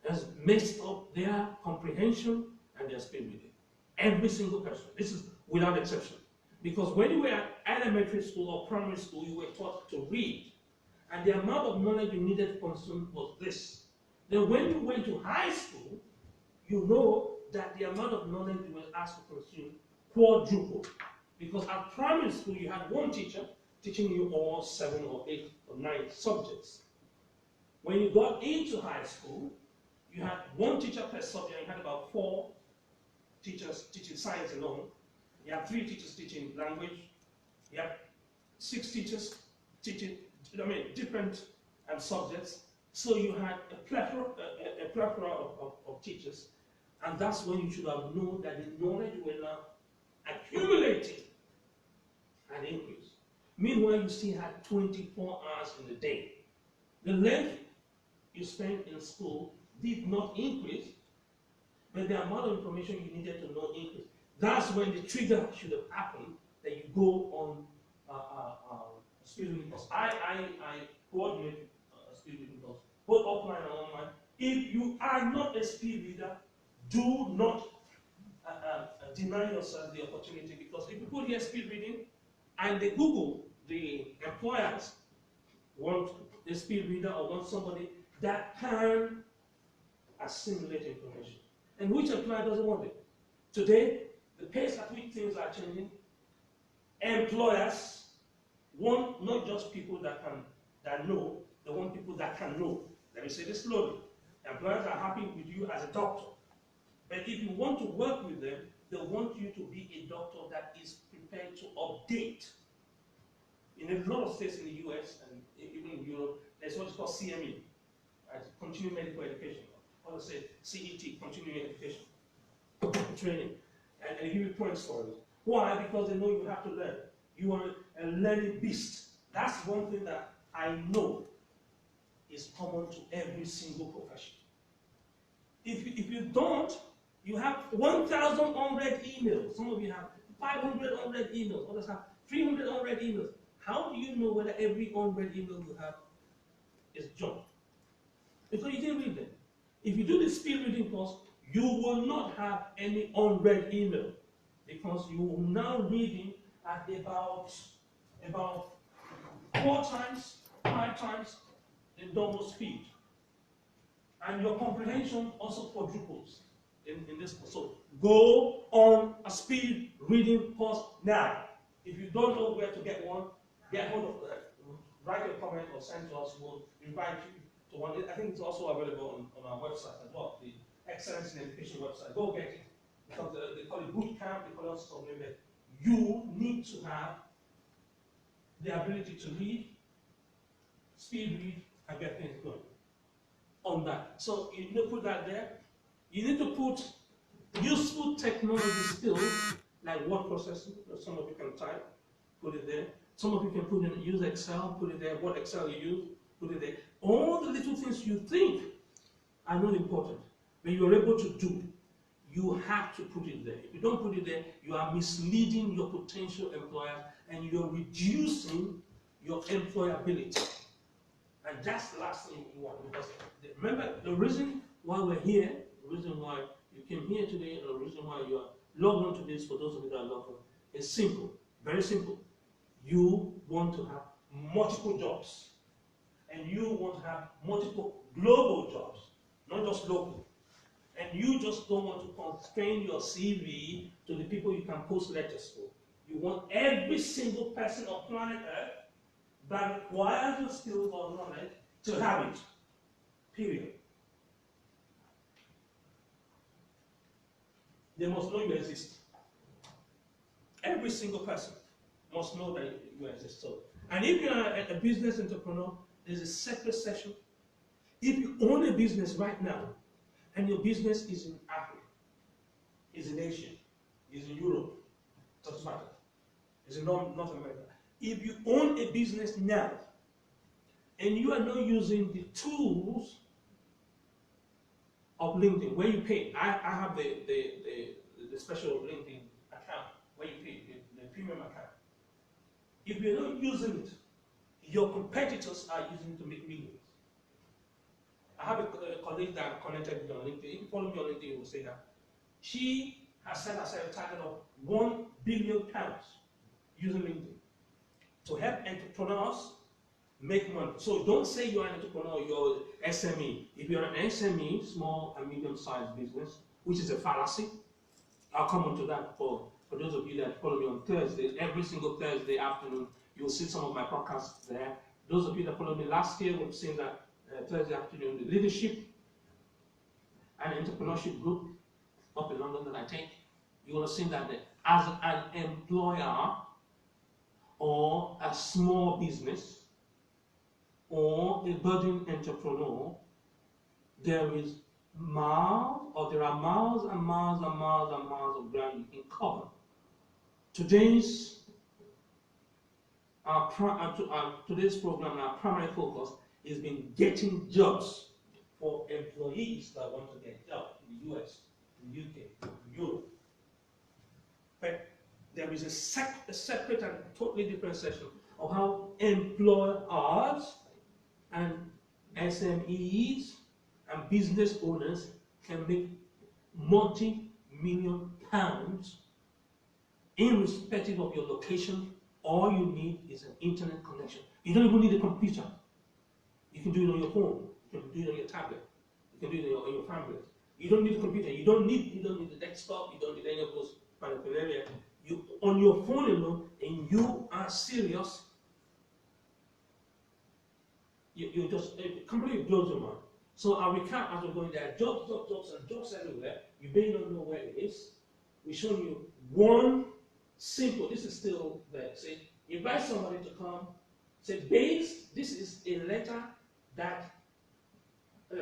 Speaker 1: has messed up their comprehension and their speed reading. Every single person. This is without exception. Because when you were at elementary school or primary school, you were taught to read. And the amount of knowledge you needed to consume was this. Then when you went to high school, you know that the amount of knowledge you were asked to consume quadrupled. Because at primary school, you had one teacher teaching you all 7 or 8 or 9 subjects. When you got into high school, you had one teacher per subject. You had about 4 teachers teaching science alone. You have 3 teachers teaching language. You have 6 teachers teaching, different subjects. So you had a plethora of teachers. And that's when you should have known that the knowledge you were now accumulating had increased. Meanwhile, you still had 24 hours in the day. The length you spent in school did not increase, but the amount of information you needed to know increased. That's when the trigger should have happened, that you go on speed reading course. I coordinate speed reading course, both offline and online. If you are not a speed reader, do not deny yourself the opportunity, because if you put here speed reading and they Google, the employers want a speed reader or want somebody that can assimilate information. And which employer doesn't want it? Today, the pace at which things are changing, employers want not just people that know, they want people that can know. Let me say this slowly. Employers are happy with you as a doctor. But if you want to work with them, they want you to be a doctor that is prepared to update. In a lot of states in the US and even in Europe, there's what's called CME, continuing medical education. Or let's say CET, continuing education, training. And they give you points for it. Why? Because they know you have to learn. You are a learning beast. That's one thing that I know is common to every single profession. If you don't, you have 1,000 unread emails. Some of you have 500 unread emails. Others have 300 unread emails. How do you know whether every unread email you have is junk? Because you didn't read them. If you do the speed reading course, you will not have any unread email, because you will now reading at about 4 times, 5 times the normal speed. And your comprehension also quadruples in this course. So go on a speed reading course now. If you don't know where to get one, get hold of that. Write a comment or send to us. We'll invite you to one. I think it's also available on our website as well, the Excellence in Education website. Go get it. Because they call it boot camp, they call it also something like that. You need to have the ability to read, speed read, and get things going on that. So you need to put that there. You need to put useful technology skills like word processing. Some of you can type, put it there. Some of you can put in, use Excel, put it there. What Excel you use, put it there. All the little things you think are not important, but you are able to do, you have to put it there. If you don't put it there, you are misleading your potential employer and you're reducing your employability. And that's the last thing you want. Because remember, the reason why we're here, the reason why you came here today, and the reason why you are logged on to this, for those of you that are logged on, is simple, very simple. You want to have multiple jobs. And you want to have multiple global jobs, not just local. And you just don't want to constrain your CV to the people you can post letters for. You want every single person on planet Earth that requires your skills or knowledge to have it. Period. They must know you exist. Every single person must know that you exist. So, and if you are a business entrepreneur, there's a separate session. If you own a business right now, and your business is in Africa, is in Asia, is in Europe, doesn't matter, is in North America. If you own a business now, and you are not using the tools of LinkedIn, where you pay. I have the special LinkedIn account where you pay the premium account. If you're not using it, your competitors are using it to make millions. I have a colleague that I'm connected with on LinkedIn. If you follow me on LinkedIn, you will say that she has set herself a target of £1 billion using LinkedIn to help entrepreneurs make money. So don't say you're an entrepreneur, you're SME. If you're an SME, small and medium-sized business, which is a fallacy, I'll come on to that for those of you that follow me on Thursday. Every single Thursday afternoon, you'll see some of my podcasts there. Those of you that followed me last year will have seen that Thursday afternoon, the leadership and entrepreneurship group up in London that I take, you will have seen that as an employer or a small business or a budding entrepreneur, there are miles and miles and miles and miles of ground you can cover. Today's program, our primary focus is been getting jobs for employees that want to get jobs in the US, in the UK, in Europe. But there is a separate and totally different section of how employers and SMEs and business owners can make multi-million pounds irrespective of your location. All you need is an internet connection. You don't even need a computer. You can do it on your phone. You can do it on your tablet. You can do it on your family. You don't need a computer. You don't need the desktop. You don't need any of those paraphernalia. You on your phone alone, and you are serious. You just it completely blows your mind. So I'll recap as we're going there. Jobs, and jobs everywhere. You may not know where it is. We're showing you one simple. This is still there. Say, invite somebody to come. Say, based. This is a letter that.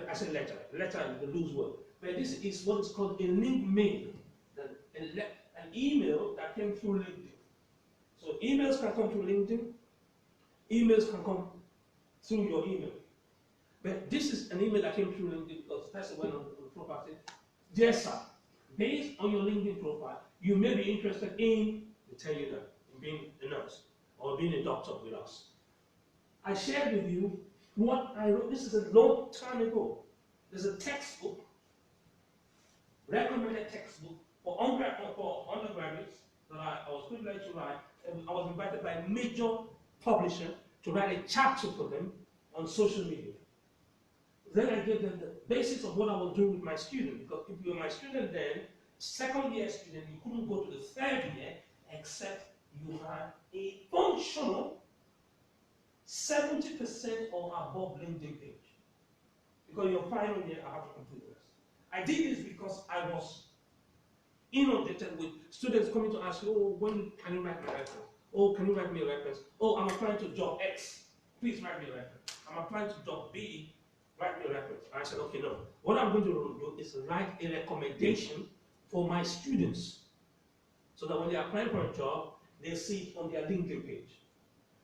Speaker 1: I say letter. Letter is the loose word. But this is what is called a link mail. An email that came through LinkedIn. So emails can come through LinkedIn. Emails can come through your email. But this is an email that came through LinkedIn because the person went on the profile said, dear sir, based on your LinkedIn profile, you may be interested in, they tell you that, in being a nurse or being a doctor with us. I shared with you what I wrote. This is a long time ago. There's a textbook, recommended textbook for undergraduates that I was privileged to write. And I was invited by a major publisher to write a chapter for them on social media. Then I gave them the basics of what I was doing with my student, because if you were my student then, second year student, you couldn't go to the third year except you had a functional 70% or above LinkedIn page. Because your final year, I have to complete this. I did this because I was inundated with students coming to ask you, oh, when can you write my reference? Oh, can you write me a reference? Oh, I'm applying to job X. Please write me a reference. I'm applying to job B. Write me a reference. I said, okay, no. What I'm going to do is write a recommendation for my students so that when they apply for a job, they see it on their LinkedIn page.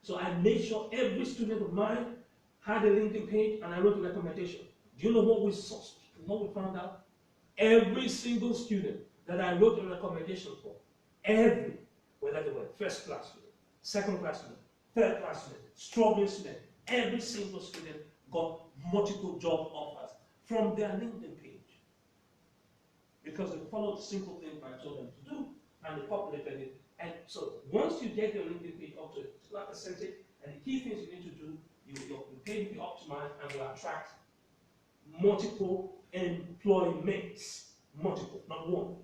Speaker 1: So I made sure every student of mine had a LinkedIn page and I wrote a recommendation. Do you know what we found out? Every single student that I wrote a recommendation for, whether they were first class student, second class student, third class student, struggling student, every single student got multiple job offers from their LinkedIn page. Because they followed the simple thing I told them to do, and they populated it. And so once you get your LinkedIn page up to a particular percentage, and the key things you need to do, your page will be optimized and will attract multiple employments. Multiple, not one.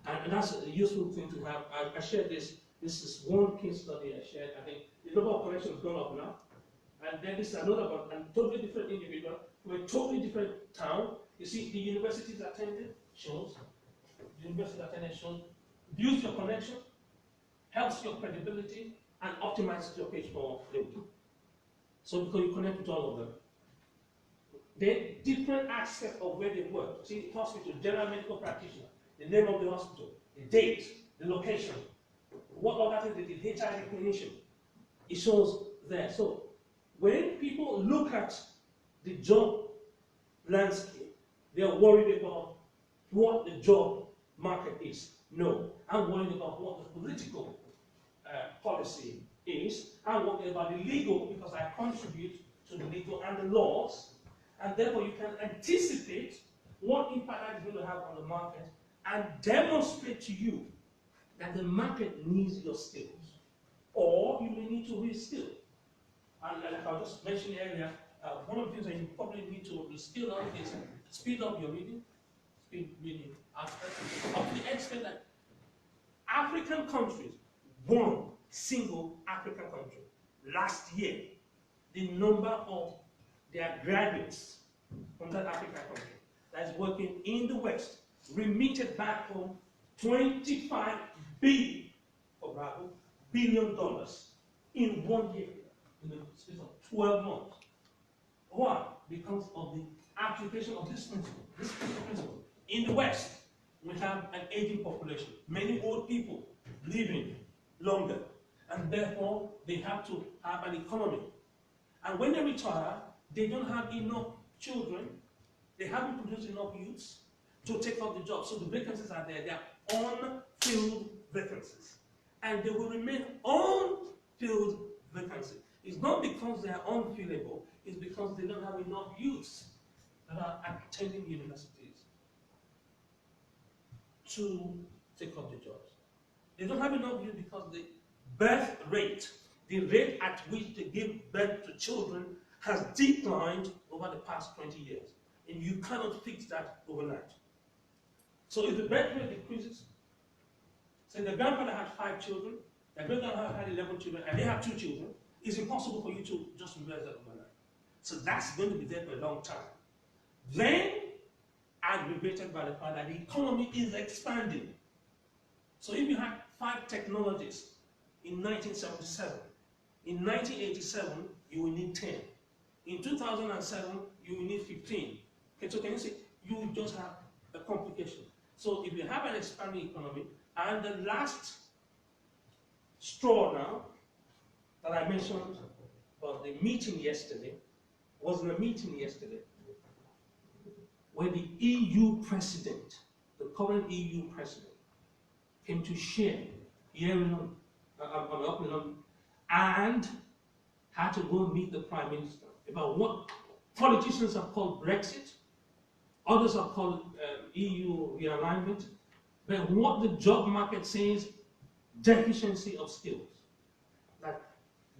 Speaker 1: And that's a useful thing to have. I shared this. This is one case study I shared. I think the number of connections has gone up now. And then this is another one, and totally different individual from a totally different town. You see, the universities attended shows. The university attended shows. Builds your connection, helps your credibility, and optimizes your page for LinkedIn. So because you connect with all of them. Then different aspects of where they work. See, hospital, general medical practitioner, the name of the hospital, the date, the location, what other things they did, HIV clinician. It shows there. So when people look at the job landscape, They are worried about what the job market is. No, I'm worried about what the political policy is. I'm worried about the legal because I contribute to the legal and the laws, and therefore you can anticipate what impact that is going to have on the market and demonstrate to you that the market needs your skills, or you may need to reskill. And like I just mentioned earlier, one of the things that you probably need to reskill on is speed up your reading, speed reading aspect, up to the extent that African countries, one single African country, last year, the number of their graduates from that African country that is working in the West remitted back home $25 billion, for Bravo, $billion in 1 year, in the space of 12 months. Why? Because of the application of this principle. In the West, we have an aging population, many old people living longer, and therefore they have to have an economy. And when they retire, they don't have enough children, they haven't produced enough youths to take up the job. So the vacancies are there, they are unfilled vacancies. And they will remain unfilled vacancies. It's not because they are unfillable, it's because they don't have enough youths that are attending universities to take up the jobs. They don't have enough youth because the birth rate, the rate at which they give birth to children, has declined over the past 20 years. And you cannot fix that overnight. So if the birth rate decreases, say the grandfather had 5 children, the great-grandfather had 11 children, and they have 2 children, it's impossible for you to just reverse that overnight. So that's going to be there for a long time. Then, aggravated by the fact that the economy is expanding. So if you had 5 technologies in 1977, in 1987, you will need 10. In 2007, you will need 15. Okay, so can you see, you will just have a complication. So if you have an expanding economy, and the last straw now that I mentioned about the meeting yesterday, was in a meeting yesterday where the EU president, the current EU president, came to share here in London and had to go and meet the Prime Minister about what politicians have called Brexit, others have called EU realignment, but what the job market says, deficiency of skills. That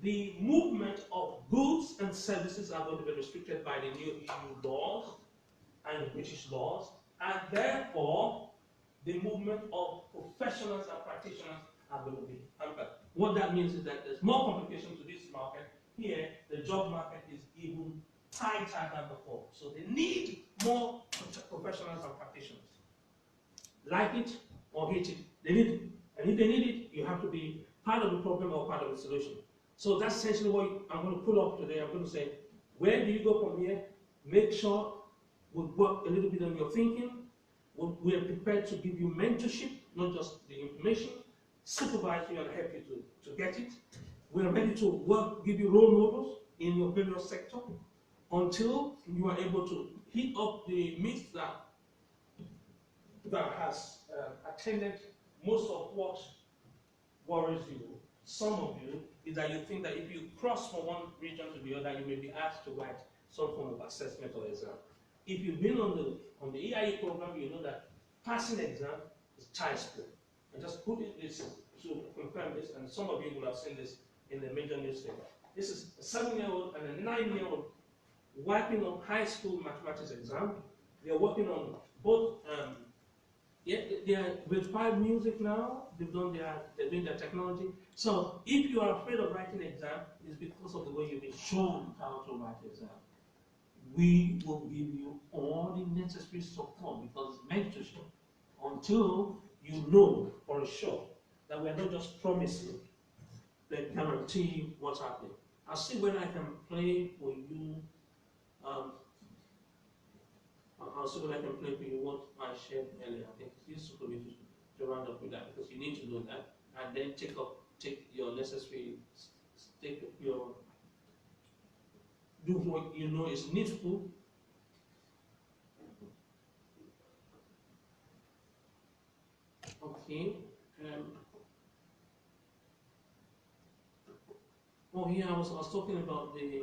Speaker 1: the movement of goods and services are going to be restricted by the new EU laws and British laws, and therefore the movement of professionals and practitioners are going to be hampered. What that means is that there's more complication to this market. Here, the job market is even tighter than before. So they need more professionals and practitioners. Like it or hate it, they need it. And if they need it, you have to be part of the problem or part of the solution. So that's essentially what I'm going to pull up today. I'm going to say, where do you go from here? Make sure we work a little bit on your thinking. We are prepared to give you mentorship, not just the information, supervise you and help you to get it. We are ready to work, give you role models in your various sector until you are able to hit up the myths that has attended most of what worries you. Some of you is that you think that if you cross from one region to the other, you may be asked to write some form of assessment or exam. If you've been on the EIE program, you know that passing exam is child's play. And just put this to confirm this, and some of you will have seen this in the major newspaper. This is a 7-year-old and a 9-year-old working on high school mathematics exam. They are working on both. They are with 5 music now. They're doing their technology. So if you are afraid of writing an exam, it's because of the way you've been shown how to write the exam. We will give you all the necessary support because it's mentorship until you know for sure that we are not just promising, but guarantee what's happening. I'll see when I can play for you. I'll see when I can play for you what I shared earlier. I think it's useful for me to round up with that because you need to do that and then take your necessary, do what you know is needful Okay. Oh yeah, I was talking about the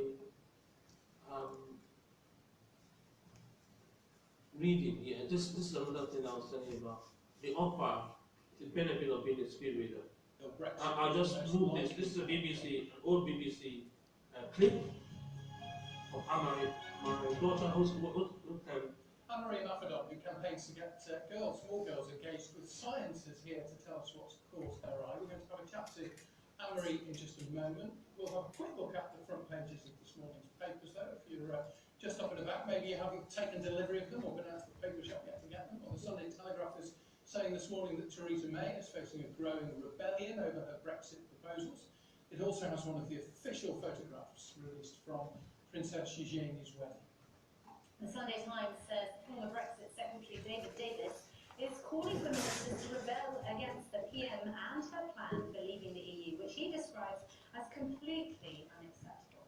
Speaker 1: reading. Yeah, this is another thing I was telling you about. The upper, the benefit of being a speed reader. I'll just move this. This is a BBC, an old BBC clip of Amari, my daughter, who's
Speaker 13: Chris Imafidon, who campaigns to get small girls engaged with science, is here to tell us what's caught her eye. We're going to have a chat to Anne-Marie in just a moment. We'll have a quick look at the front pages of this morning's papers, though. If you're just up and about, maybe you haven't taken delivery of them or been out to the paper shop yet to get them. Well, the Sunday Telegraph is saying this morning that Theresa May is facing a growing rebellion over her Brexit proposals. It also has one of the official photographs released from Princess Eugenie's wedding.
Speaker 14: The Sunday Times says former Brexit Secretary David Davis is calling for ministers to rebel against the PM and her plan for leaving the EU, which he describes as completely unacceptable.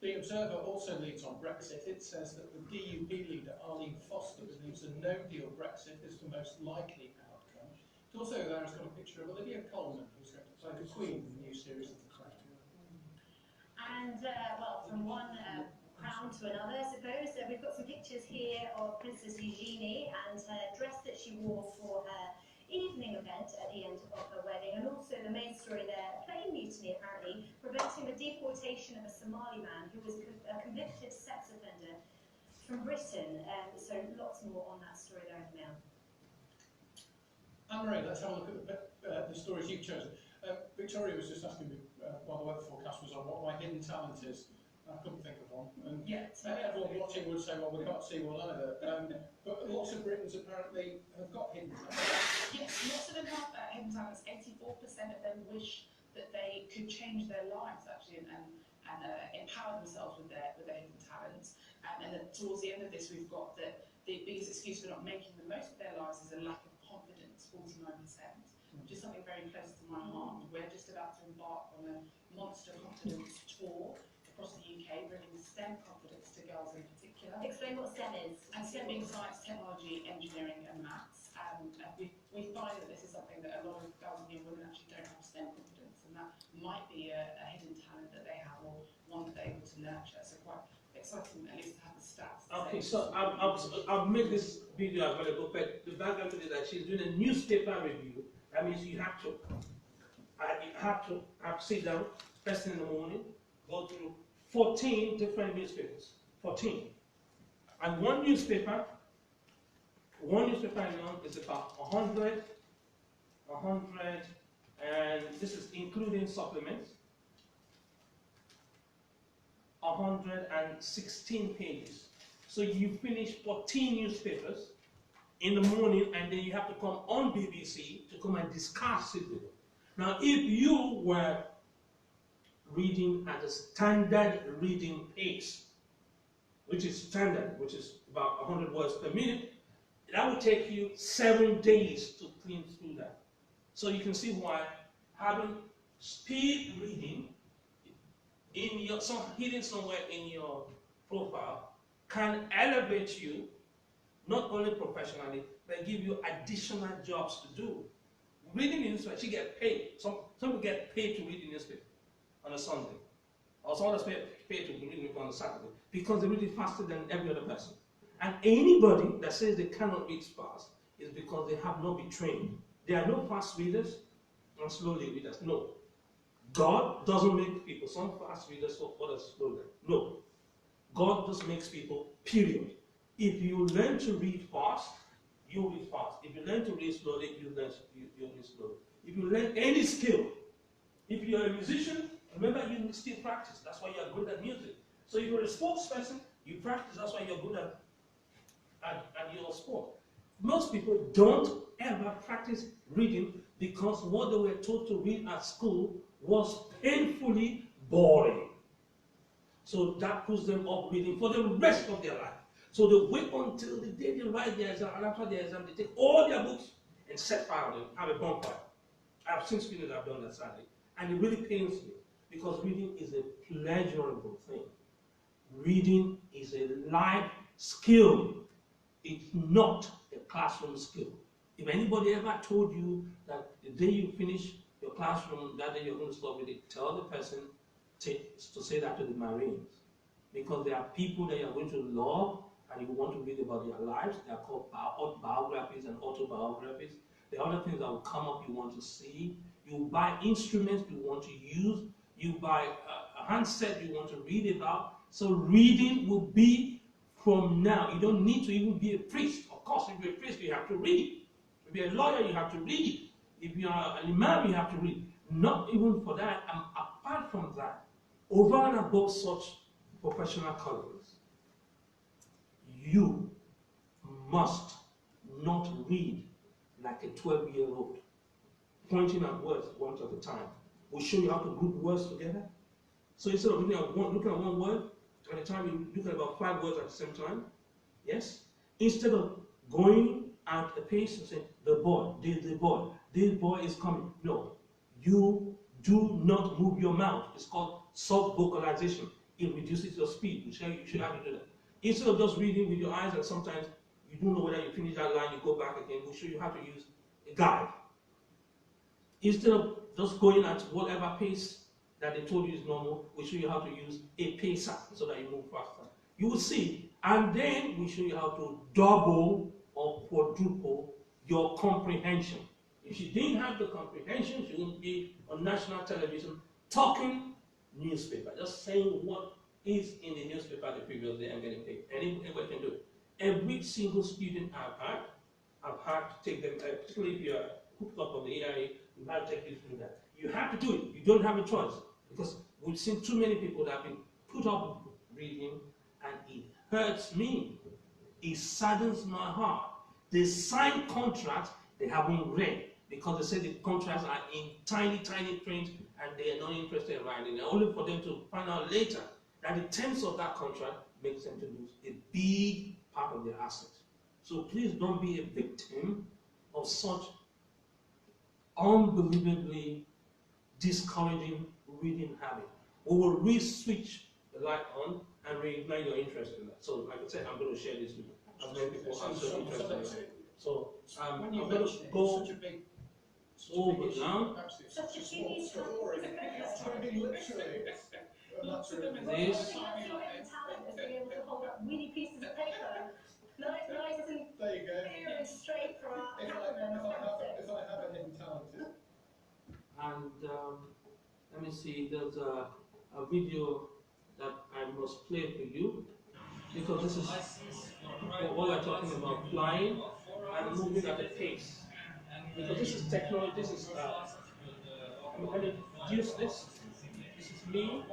Speaker 13: The Observer also leads on Brexit. It says that the DUP leader Arlene Foster believes a no-deal Brexit is the most likely outcome. It also there has got a picture of Olivia Colman, who's going to play the Queen in the new series of The Crown.
Speaker 14: And, well, from one crown to another, I suppose. We've got some pictures here of Princess Eugenie and her dress that she wore for her evening event at the end of her wedding, and also the main story there, a plane mutiny apparently preventing the deportation of a Somali man who was a convicted sex offender from Britain. So lots more on that story there in the Mail.
Speaker 13: Anne-Marie, let's have a look at the stories you've chosen. Victoria was just asking me while the weather forecast was on what my hidden talent is. I couldn't think of one. Everyone watching would say, well, we can't see one either. But lots of Britons apparently have got hidden talents.
Speaker 4: Yes, lots of them have hidden talents. 84% of them wish that they could change their lives, actually, and empower themselves with their hidden talents. And then towards the end of this, we've got that the biggest excuse for not making the most of their lives is a lack of confidence, 49%, which is something very close to my heart. We're just about to embark on a monster confidence tour across the UK, bringing STEM confidence to girls in particular.
Speaker 14: Explain what STEM is.
Speaker 4: And STEM being science, technology, engineering and maths. We find that this is something that a lot of girls and young women actually don't have STEM confidence, and that might be a hidden talent that they have or one that they're able to nurture. So quite exciting at least to have the stats.
Speaker 1: Okay, so I'll make this video available, but the background is that she's doing a newspaper review. That means you have to sit down first thing in the morning, go through 14 different newspapers, 14. And one newspaper alone is about 100, and this is including supplements, 116 pages. So you finish 14 newspapers in the morning, and then you have to come on BBC to come and discuss it with them. Now, if you were reading at a standard reading pace, which is standard, which is about 100 words per minute, that would take you 7 days to clean through that. So you can see why having speed reading hidden somewhere in your profile can elevate you not only professionally, but give you additional jobs to do. Reading the newspaper, you get paid. Some people get paid to read the newspaper on a Sunday. Or some others pay to read it on a Saturday because they read it faster than every other person. And anybody that says they cannot read fast is because they have not been trained. There are no fast readers and slowly readers. No. God doesn't make people, some fast readers, so others slow down. No. God just makes people, period. If you learn to read fast, you read fast. If you learn to read slowly, you read slowly. If you learn any skill, if you're a musician, remember you still practice. That's why you're good at music. So if you're a sports person, you practice. That's why you're good at your sport. Most people don't ever practice reading because what they were taught to read at school was painfully boring. So that puts them up reading for the rest of their life. So they wait until the day they write their exam, and after their exam, they take all their books and set fire on them, have a bonfire. I've seen students that have done that sadly. And it really pains me because reading is a pleasurable thing. Reading is a life skill. It's not a classroom skill. If anybody ever told you that the day you finish your classroom, that day you're going to stop reading, tell the person to say that to the Marines. Because there are people that you're going to love and you want to read about their lives. They are called biographies and autobiographies. The other things that will come up you want to see. You buy instruments you want to use. You buy a handset you want to read about. So reading will be from now. You don't need to even be a priest. Of course, if you're a priest, you have to read. If you're a lawyer, you have to read. If you're an imam, you have to read. Not even for that, and apart from that, over and above such professional callings, you must not read like a 12-year-old, pointing at words one at a time. We'll show you how to group words together. So instead of looking at one word at a time, you look at about 5 words at the same time. Yes? Instead of going at a pace and saying, the boy, this boy is coming. No. You do not move your mouth. It's called soft vocalization. It reduces your speed. You should have to do that. Instead of just reading with your eyes, and sometimes you don't know whether you finish that line, you go back again. We'll show you how to use a guide. Instead of just going at whatever pace that they told you is normal, we'll show you how to use a pacer so that you move faster. You will see. And then we show you how to double or quadruple your comprehension. If you didn't have the comprehension, you wouldn't be on national television talking newspaper, just saying what is in the newspaper the previous day and getting paid. Anybody can do it. Every single student I've had to take them, particularly if you're hooked up on the AIA, you have to take you through that. You have to do it. You don't have a choice. Because we've seen too many people that have been put up with reading, and it hurts me. It saddens my heart. They sign contracts they haven't read because they say the contracts are in tiny, tiny print and they are not interested in writing it, only for them to find out later that the terms of that contract makes them to lose a big part of their assets. So please don't be a victim of such unbelievably discouraging reading habit. We will re-switch the light on and reignite your interest in that. So like I said, I'm going to share this with as many people as so interested in that. So I'm going to go over now.
Speaker 14: Such a huge
Speaker 13: story. It's turning literally.
Speaker 14: Lots of them in talent is being able to hold up mini pieces of paper. Nice and
Speaker 13: there you go.
Speaker 14: clear and straight for our
Speaker 13: If I have a hidden talent.
Speaker 1: And let me see, there's a video that I must play for you, because this is what we're talking about, flying and moving at a pace. Because this is technology, this is, I'm going to introduce this. This is me